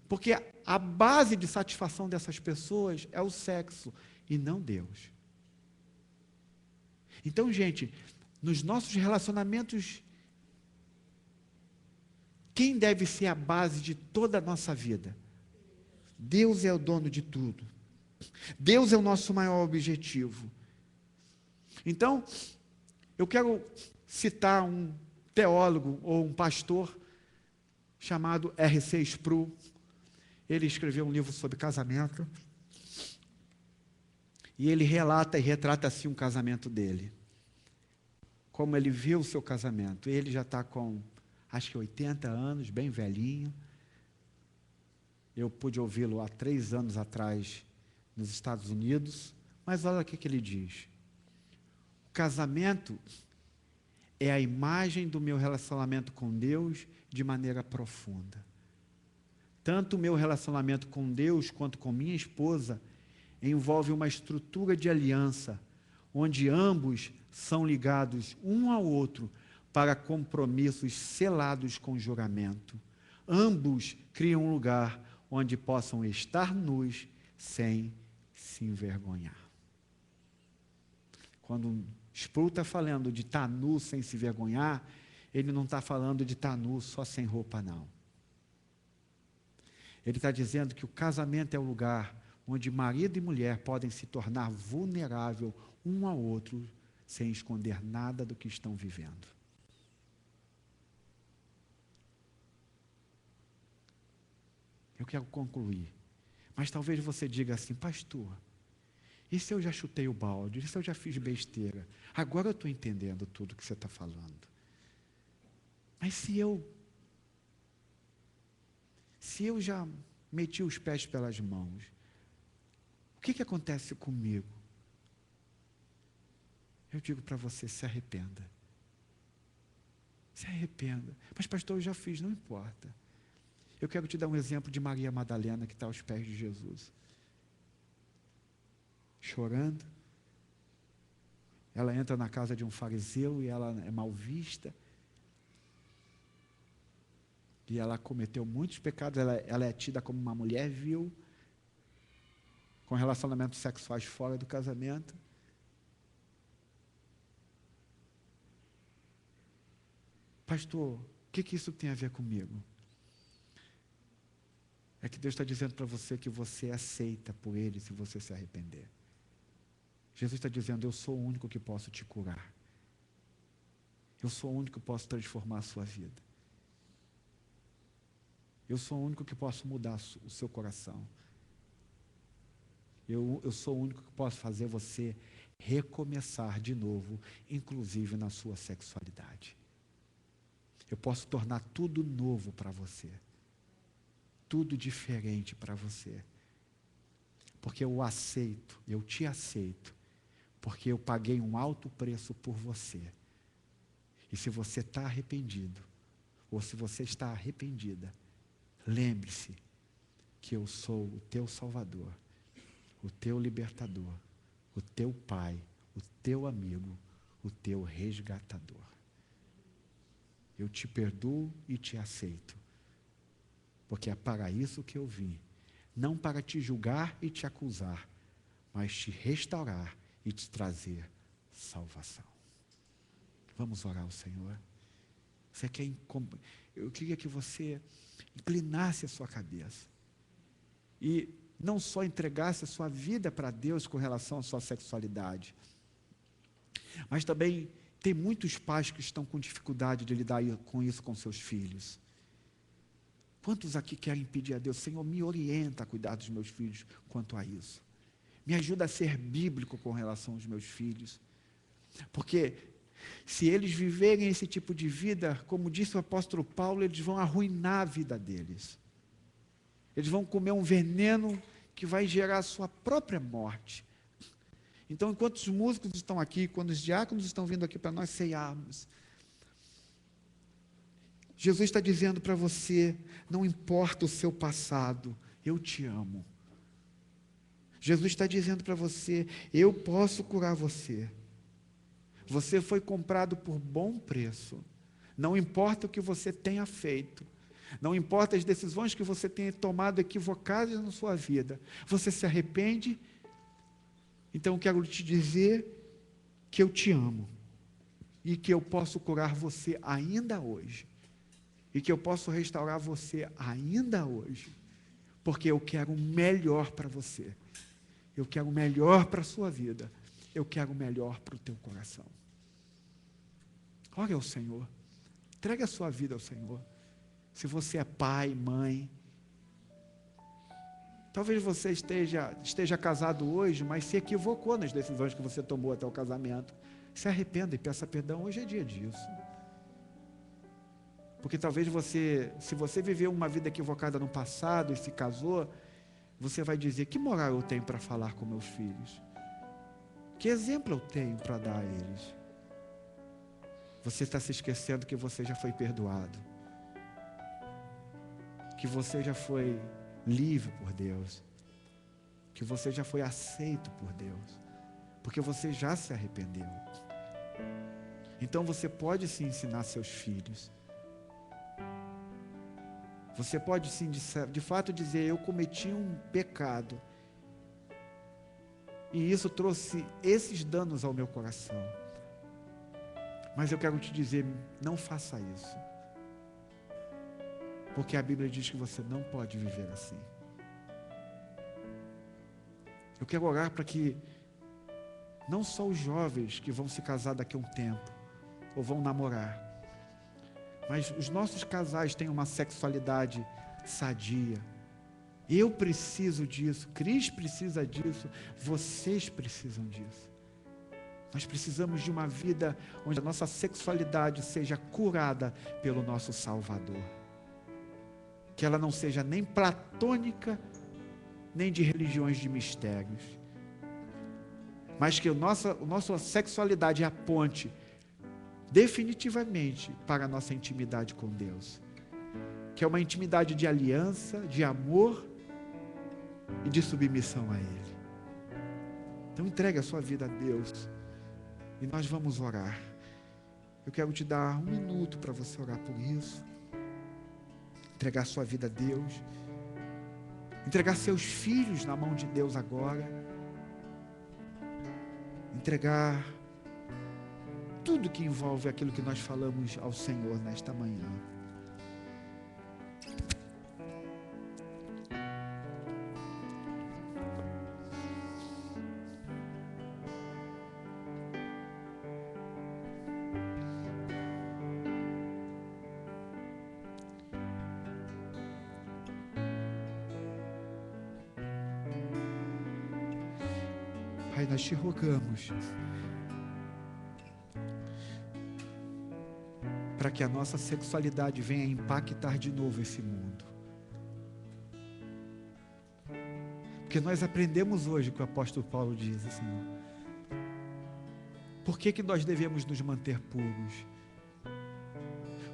Porque a base de satisfação dessas pessoas é o sexo e não Deus. Então, gente, nos nossos relacionamentos, quem deve ser a base de toda a nossa vida? Deus é o dono de tudo. Deus é o nosso maior objetivo. Então, eu quero citar um teólogo ou um pastor chamado R.C. Sproul. Ele escreveu um livro sobre casamento e ele relata e retrata assim um casamento dele. Como ele viu o seu casamento. Ele já está com, acho que 80 anos, bem velhinho. Eu pude ouvi-lo há 3 anos atrás nos Estados Unidos, mas olha o que ele diz. O casamento é a imagem do meu relacionamento com Deus de maneira profunda. Tanto o meu relacionamento com Deus quanto com minha esposa envolve uma estrutura de aliança, onde ambos são ligados um ao outro para compromissos selados com juramento. Ambos criam um lugar onde possam estar nus sem se envergonhar. Quando Sproul está falando de estar nu sem se envergonhar, ele não está falando de estar nu só sem roupa, não. Ele está dizendo que o casamento é o lugar onde marido e mulher podem se tornar vulnerável um ao outro, sem esconder nada do que estão vivendo. Eu quero concluir, mas talvez você diga assim, pastor, e se eu já chutei o balde, e se eu já fiz besteira? Agora eu estou entendendo tudo que você está falando. Mas se eu já meti os pés pelas mãos, o que acontece comigo? Eu digo para você, se arrependa. Se arrependa. Mas pastor, eu já fiz, não importa. Eu quero te dar um exemplo de Maria Madalena, que está aos pés de Jesus. Chorando. Ela entra na casa de um fariseu e ela é mal vista. E ela cometeu muitos pecados, ela é tida como uma mulher vil, com relacionamentos sexuais fora do casamento. Pastor, o que isso tem a ver comigo? É que Deus está dizendo para você que você é aceita por Ele se você se arrepender. Jesus está dizendo, eu sou o único que posso te curar. Eu sou o único que posso transformar a sua vida. Eu sou o único que posso mudar o seu coração. Eu sou o único que posso fazer você recomeçar de novo, inclusive na sua sexualidade. Eu posso tornar tudo novo para você. Tudo diferente para você. Porque eu aceito, eu te aceito, porque eu paguei um alto preço por você. E se você está arrependido, ou se você está arrependida, lembre-se que eu sou o teu Salvador, o teu libertador, o teu Pai, o teu amigo, o teu resgatador. Eu te perdoo e te aceito, porque é para isso que eu vim, não para te julgar e te acusar, mas te restaurar e te trazer salvação. Vamos orar ao Senhor. Eu queria que você inclinasse a sua cabeça e não só entregasse a sua vida para Deus com relação à sua sexualidade, mas também tem muitos pais que estão com dificuldade de lidar com isso com seus filhos. Quantos aqui querem pedir a Deus: Senhor, me orienta a cuidar dos meus filhos quanto a isso? Me ajuda a ser bíblico com relação aos meus filhos. Porque se eles viverem esse tipo de vida, como disse o apóstolo Paulo, eles vão arruinar a vida deles. Eles vão comer um veneno que vai gerar a sua própria morte. Então, enquanto os músicos estão aqui, quando os diáconos estão vindo aqui para nós ceiarmos, Jesus está dizendo para você: não importa o seu passado, eu te amo. Jesus está dizendo para você: eu posso curar você. Você foi comprado por bom preço. Não importa o que você tenha feito, não importa as decisões que você tenha tomado equivocadas na sua vida, você se arrepende? Então eu quero te dizer que eu te amo, e que eu posso curar você ainda hoje, e que eu posso restaurar você ainda hoje, porque eu quero o melhor para você, eu quero o melhor para a sua vida, eu quero o melhor para o teu coração. Ore ao Senhor, entregue a sua vida ao Senhor. Se você é pai, mãe, talvez você esteja casado hoje, mas se equivocou nas decisões que você tomou até o casamento. Se arrependa e peça perdão, hoje é dia disso. Porque talvez se você viveu uma vida equivocada no passado e se casou, você vai dizer: que moral eu tenho para falar com meus filhos? Que exemplo eu tenho para dar a eles? Você está se esquecendo que você já foi perdoado, que você já foi livre por Deus, que você já foi aceito por Deus, porque você já se arrependeu. Então você pode sim ensinar seus filhos. Você pode sim, de fato, dizer: eu cometi um pecado, e isso trouxe esses danos ao meu coração. Mas eu quero te dizer: não faça isso, porque a Bíblia diz que você não pode viver assim. Eu quero orar para que não só os jovens que vão se casar daqui a um tempo, ou vão namorar, mas os nossos casais tenham uma sexualidade sadia. Eu preciso disso, Cris precisa disso, vocês precisam disso. Nós precisamos de uma vida onde a nossa sexualidade seja curada pelo nosso Salvador. Que ela não seja nem platônica, nem de religiões de mistérios. Mas que a nossa sexualidade aponte definitivamente para a nossa intimidade com Deus. Que é uma intimidade de aliança, de amor e de submissão a Ele. Então entregue a sua vida a Deus. E nós vamos orar. Eu quero te dar 1 minuto para você orar por isso. Entregar sua vida a Deus. Entregar seus filhos na mão de Deus agora. Entregar tudo que envolve aquilo que nós falamos ao Senhor nesta manhã. Pai, nós te rogamos para que a nossa sexualidade venha impactar de novo esse mundo. Porque nós aprendemos hoje que o apóstolo Paulo diz, Senhor. Por que nós devemos nos manter puros?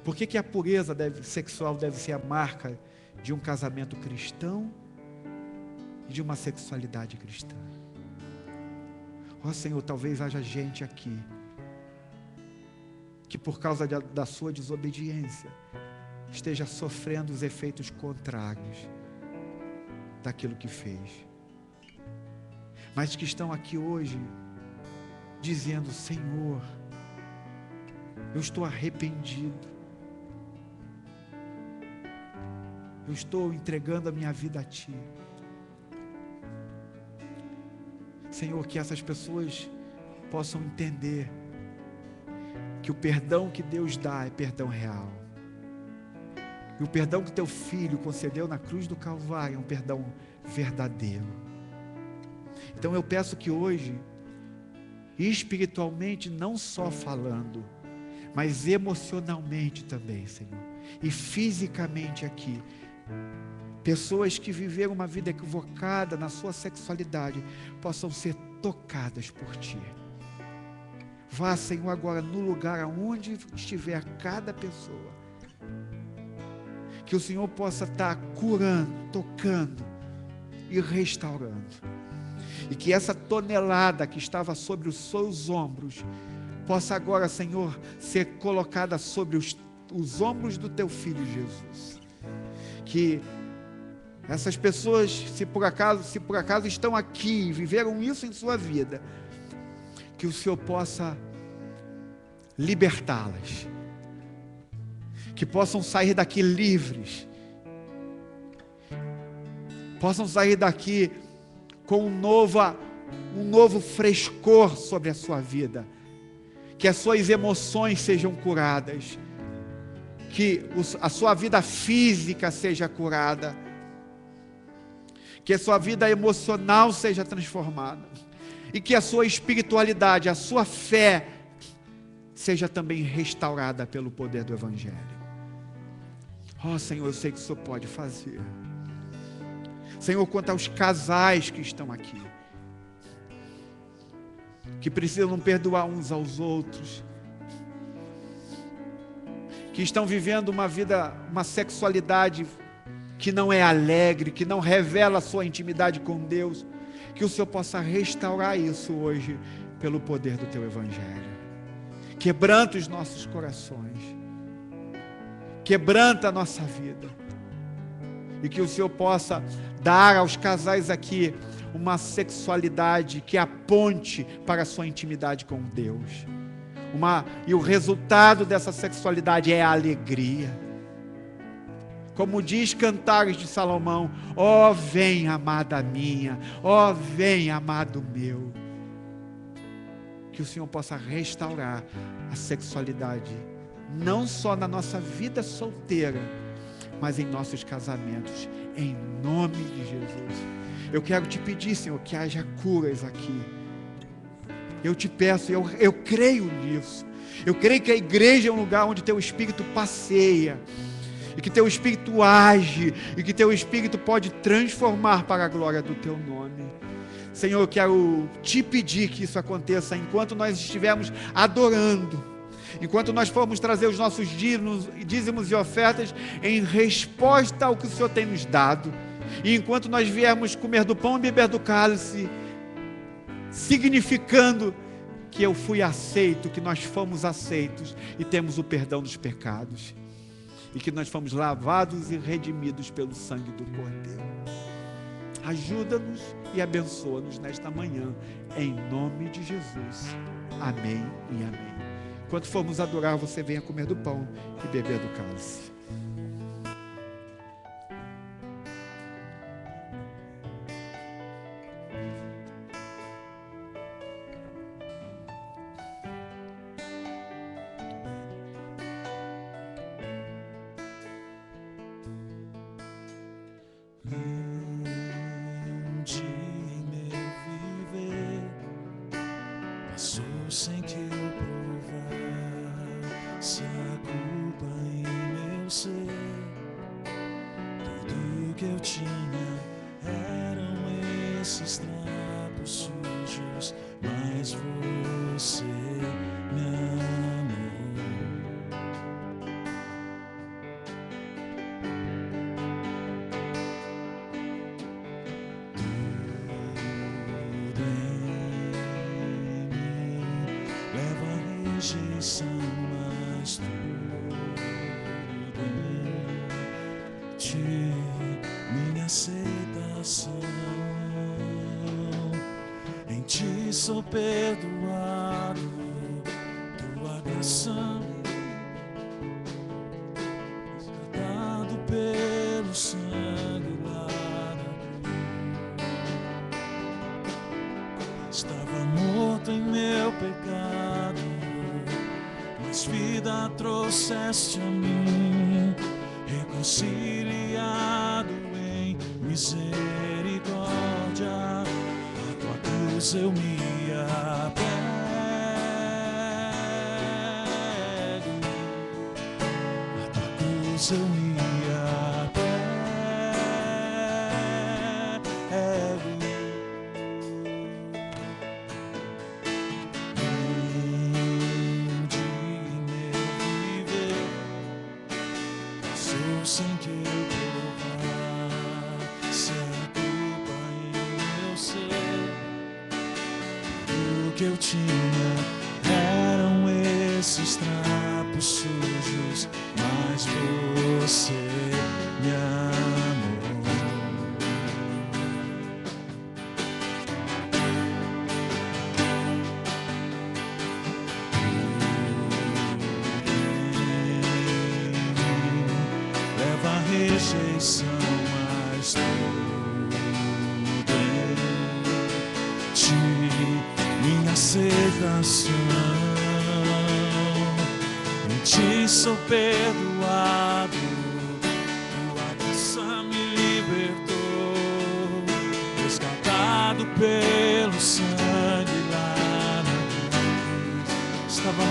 Por que a pureza sexual deve ser a marca de um casamento cristão e de uma sexualidade cristã? Ó Senhor, talvez haja gente aqui que por causa da sua desobediência esteja sofrendo os efeitos contrários daquilo que fez, mas que estão aqui hoje dizendo: Senhor, Eu estou arrependido. Eu estou entregando a minha vida a Ti. Senhor, que essas pessoas possam entender que o perdão que Deus dá é perdão real. E o perdão que Teu Filho concedeu na cruz do Calvário é um perdão verdadeiro. Então eu peço que hoje, espiritualmente, não só falando, mas emocionalmente também, Senhor, e fisicamente aqui, pessoas que viveram uma vida equivocada na sua sexualidade possam ser tocadas por Ti. Vá, Senhor, agora no lugar onde estiver cada pessoa, que o Senhor possa estar curando, tocando e restaurando, e que essa tonelada que estava sobre os seus ombros possa agora, Senhor, ser colocada sobre os ombros do Teu Filho Jesus. Que essas pessoas, se por acaso estão aqui e viveram isso em sua vida, que o Senhor possa libertá-las, que possam sair daqui livres, possam sair daqui com um novo frescor sobre a sua vida, que as suas emoções sejam curadas, que a sua vida física seja curada, que a sua vida emocional seja transformada, e que a sua espiritualidade, a sua fé, seja também restaurada pelo poder do Evangelho. Oh Senhor, eu sei que o Senhor pode fazer. Senhor, quanto aos casais que estão aqui, que precisam perdoar uns aos outros, que estão vivendo uma sexualidade que não é alegre, que não revela a sua intimidade com Deus, que o Senhor possa restaurar isso hoje, pelo poder do Teu Evangelho. Quebranta os nossos corações, quebranta a nossa vida, e que o Senhor possa dar aos casais aqui uma sexualidade que aponte para a sua intimidade com Deus. E o resultado dessa sexualidade é a alegria. Como diz Cantares de Salomão: ó, vem, amada minha, ó, vem, amado meu. Que o Senhor possa restaurar a sexualidade, não só na nossa vida solteira, mas em nossos casamentos, em nome de Jesus. Eu quero te pedir, Senhor, que haja curas aqui. Eu te peço, eu creio nisso. Eu creio que a igreja é um lugar onde Teu Espírito passeia, e que Teu Espírito age, e que Teu Espírito pode transformar para a glória do Teu nome. Senhor, eu quero te pedir que isso aconteça enquanto nós estivermos adorando, enquanto nós formos trazer os nossos dízimos e ofertas em resposta ao que o Senhor tem nos dado, e enquanto nós viermos comer do pão e beber do cálice, significando que eu fui aceito, que nós fomos aceitos e temos o perdão dos pecados, e que nós fomos lavados e redimidos pelo sangue do Cordeiro. Ajuda-nos e abençoa-nos nesta manhã, em nome de Jesus. Amém e amém. Enquanto formos adorar, você venha comer do pão e beber do cálice. Sem que eu provasse a culpa em meu ser, tudo que eu tinha eram esses trapos sujos, mas você me amou. Tudo rejeição, mas tudo de minha aceitação. Em Ti sou perdoado, Tua graça trouxeste a mim, reconciliado em misericórdia, a tua cruz eu me apego, a tua cruz eu me sem que eu provasse a culpa em meu ser. O que eu tinha eram esses trapos sujos, mas você me amou. Rejeição, mas tudo em ti, minha aceitação, em ti sou perdoado, tua graça me libertou, resgatado pelo sangue lá na cruz. Estava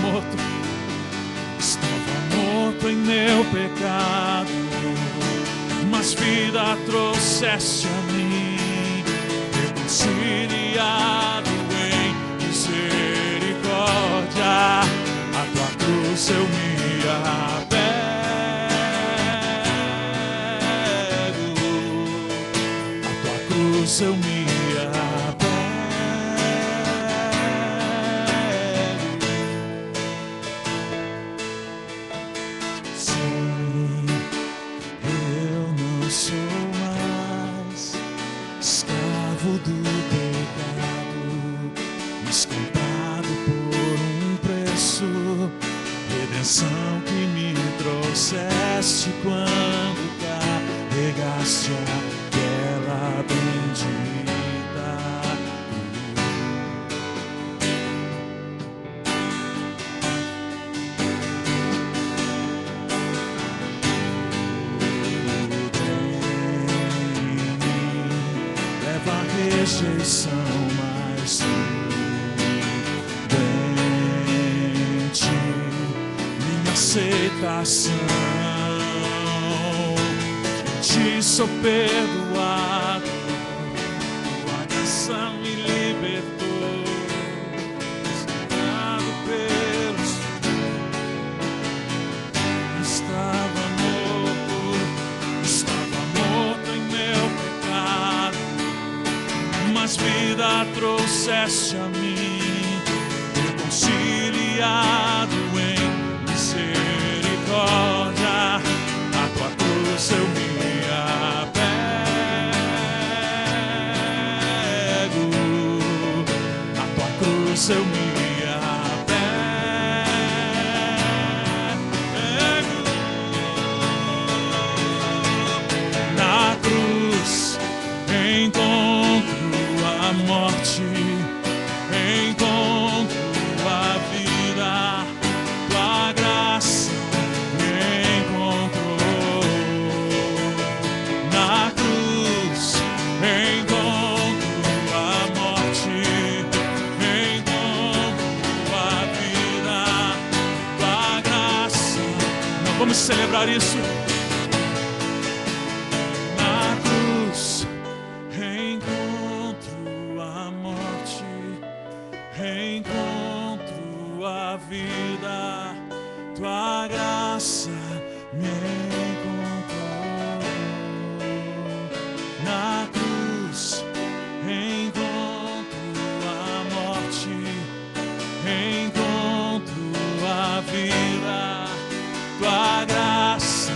morto em meu pecado, mas vida trouxeste a mim, reconciliado em misericórdia, a tua cruz eu me apego, a tua cruz eu me que me trouxeste quando carregaste aquela bendita leva a rejeição, mas aceitação, em ti sou perdoado, tua graça me libertou, resgatado pelos estava morto em meu pecado, mas vida trouxeste a mim, reconciliado em misericórdia, a tua cruz eu me apego, a tua cruz eu me apego. Na cruz encontro a morte, encontro a vida, tua graça me encontrou. Na cruz encontro a morte, encontro a vida, tua graça. Não vamos celebrar isso. Na cruz encontro a morte, encontro a vida, tua graça me encontrou. Na cruz encontro a morte, encontro a vida, tua graça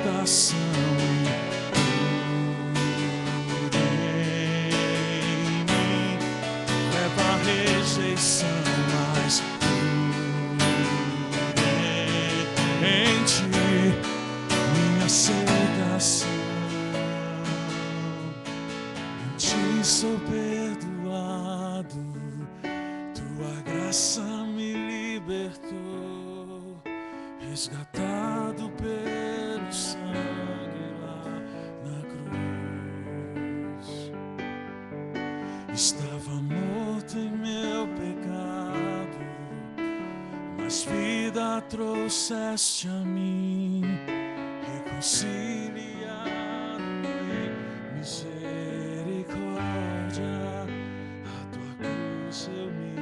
aceitação em mim, leva a rejeição, mas em ti minha aceitação. Em ti sou perdoado, tua graça me libertou, resgatado pelo sangue lá na cruz. Estava morto em meu pecado, mas vida trouxeste a mim, reconciliado em misericórdia. A tua cruz eu me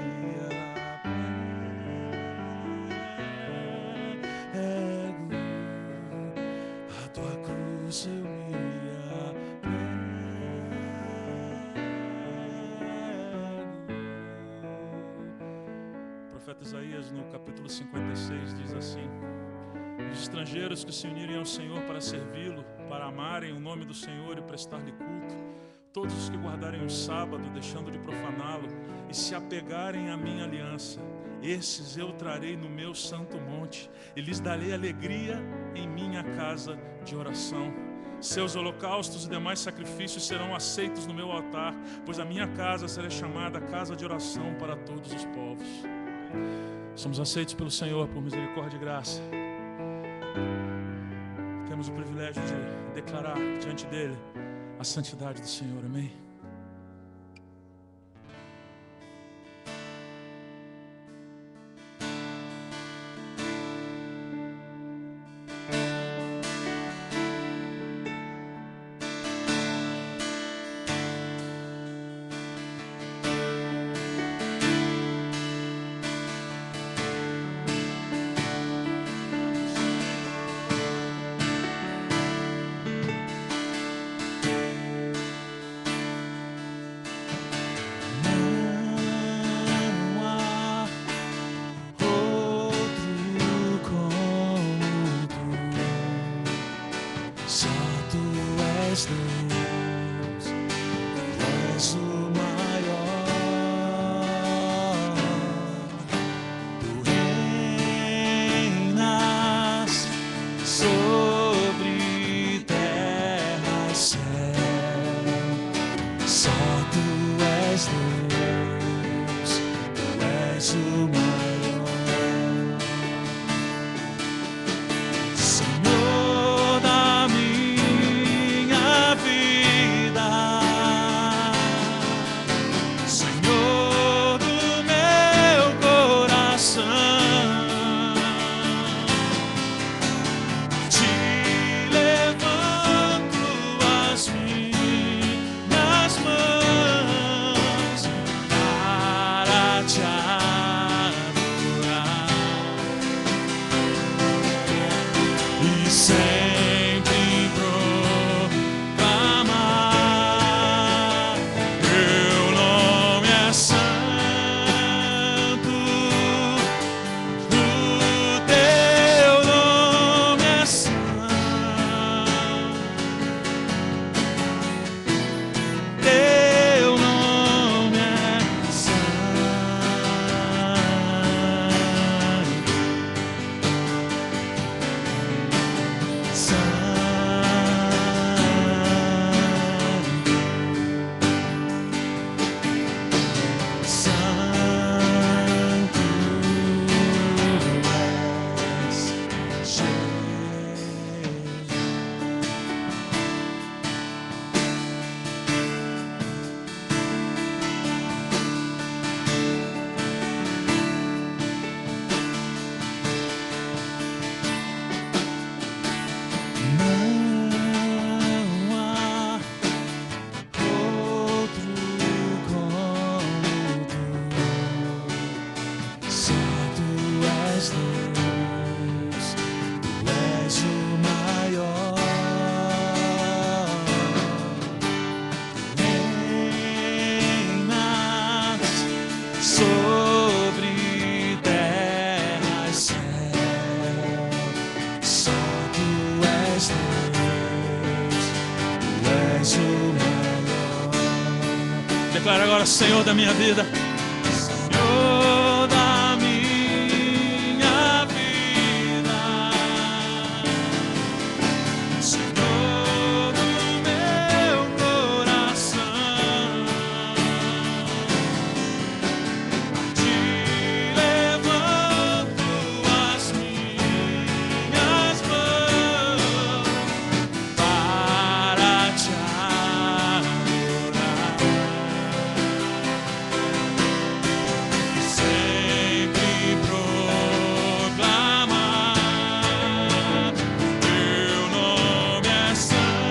apego, a tua cruz eu me apego. O profeta Isaías, no capítulo 56, diz assim: os estrangeiros que se unirem ao Senhor para servi-lo, para amarem o nome do Senhor e prestar-lhe culto, todos os que guardarem o sábado, deixando de profaná-lo, e se apegarem à minha aliança, esses eu trarei no meu santo monte, e lhes darei alegria em minha casa de oração. Seus holocaustos e demais sacrifícios serão aceitos no meu altar, pois a minha casa será chamada casa de oração para todos os povos. Somos aceitos pelo Senhor por misericórdia e graça. Temos o privilégio de declarar diante dele a santidade do Senhor, amém? Só tu és Deus. Declara agora: Senhor da minha vida. Senhor da minha vida. Senhor do meu coração. A ti levanto as minhas mãos para te adorar. Sempre proclamar teu nome é santo,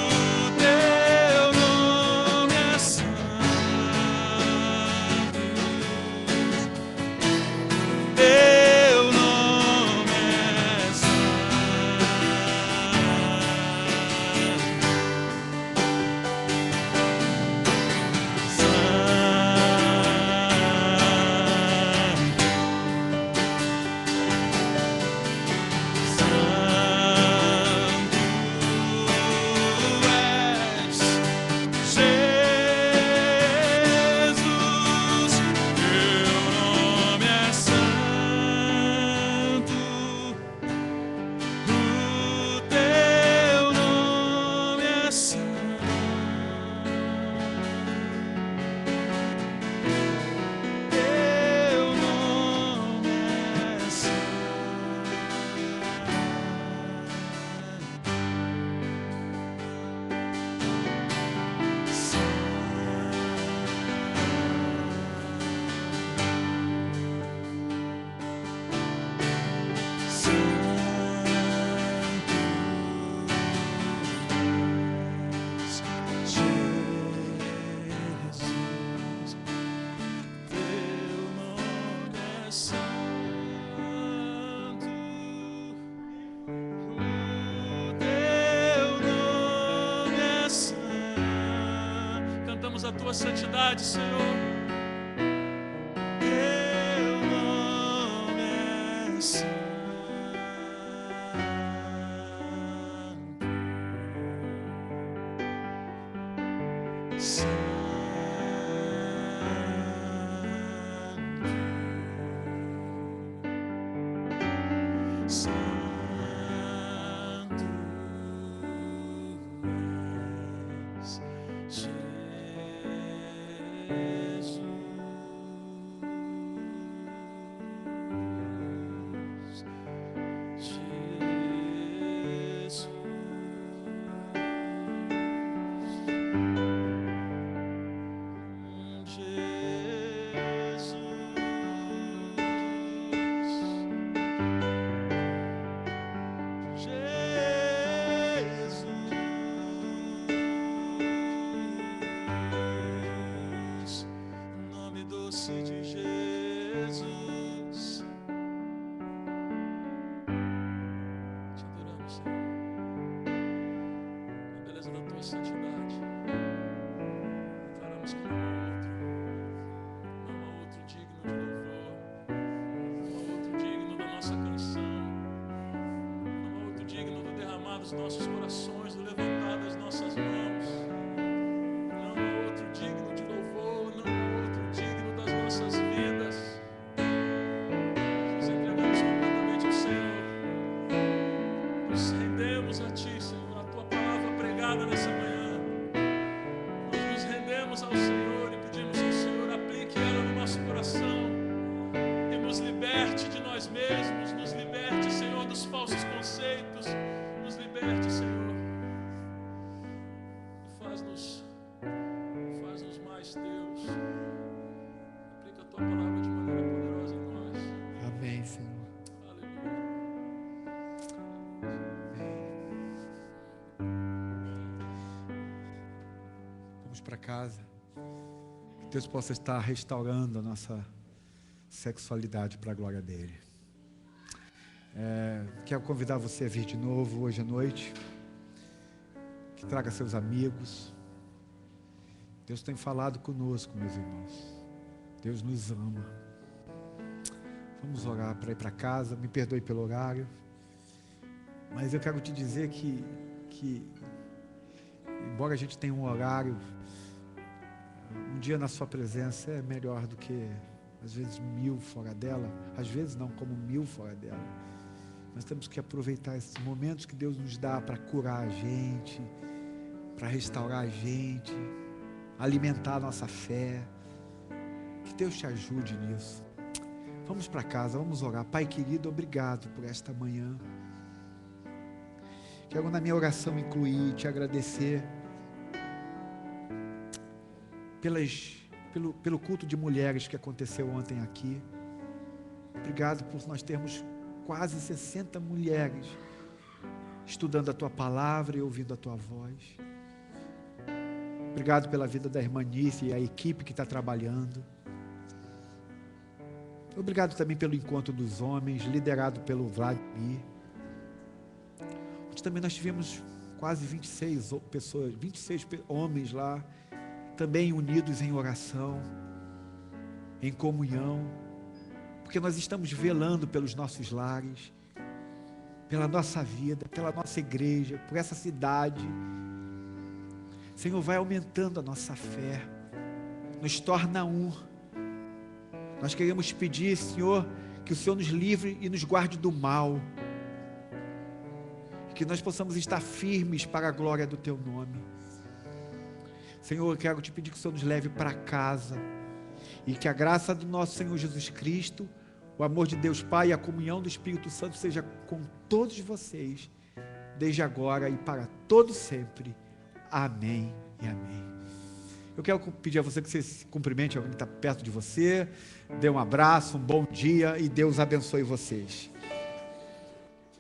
o teu nome é santo, teu nome é a tua santidade, Senhor. Teu nome é santo. De Jesus, te adoramos, Senhor, na beleza da tua santidade. Declaramos que não há outro digno de louvor, não há outro digno da nossa canção, não há outro digno do derramar dos nossos corações, do levantar das nossas mãos. Não há outro digno de louvor, não há outro digno das nossas vidas. Nos entregamos completamente ao Senhor. Nos rendemos a Ti, Senhor, a Tua palavra pregada nessa manhã. Nós nos rendemos ao Senhor e pedimos ao Senhor, aplique ela no nosso coração e nos liberte de nós mesmos, nos liberte, Senhor, dos falsos conceitos, nos liberte, Senhor, e faz-nos mais teus. Aplica a Tua palavra de maneira poderosa em nós. Amém, Senhor. Aleluia. Vamos para casa. Que Deus possa estar restaurando a nossa sexualidade para a glória dele. Quero convidar você a vir de novo hoje à noite. Que traga seus amigos. Deus tem falado conosco, meus irmãos. Deus nos ama. Vamos orar para ir para casa. Me perdoe pelo horário. Mas eu quero te dizer que embora a gente tenha um horário, um dia na sua presença é melhor do que, às vezes, 1000 fora dela. Às vezes não, como 1000 fora dela. Nós temos que aproveitar esses momentos que Deus nos dá para curar a gente, para restaurar a gente, alimentar a nossa fé. Que Deus te ajude nisso. Vamos para casa, vamos orar. Pai querido, obrigado por esta manhã. Quero na minha oração incluir, te agradecer pelo culto de mulheres que aconteceu ontem aqui. Obrigado por nós termos quase 60 mulheres estudando a Tua Palavra e ouvindo a Tua voz. Obrigado pela vida da irmã Nícia e a equipe que está trabalhando. Obrigado também pelo encontro dos homens, liderado pelo Vladimir. Onde também nós tivemos quase 26 pessoas, 26 homens lá, também unidos em oração, em comunhão, porque nós estamos velando pelos nossos lares, pela nossa vida, pela nossa igreja, por essa cidade. Senhor, vai aumentando a nossa fé, nos torna um. Nós queremos pedir, Senhor, que o Senhor nos livre e nos guarde do mal, que nós possamos estar firmes para a glória do Teu nome. Senhor, eu quero te pedir que o Senhor nos leve para casa, e que a graça do nosso Senhor Jesus Cristo, o amor de Deus Pai e a comunhão do Espírito Santo seja com todos vocês, desde agora e para todo sempre. Amém e amém. Eu quero pedir a você que você se cumprimente alguém que está perto de você, dê um abraço, um bom dia e Deus abençoe vocês.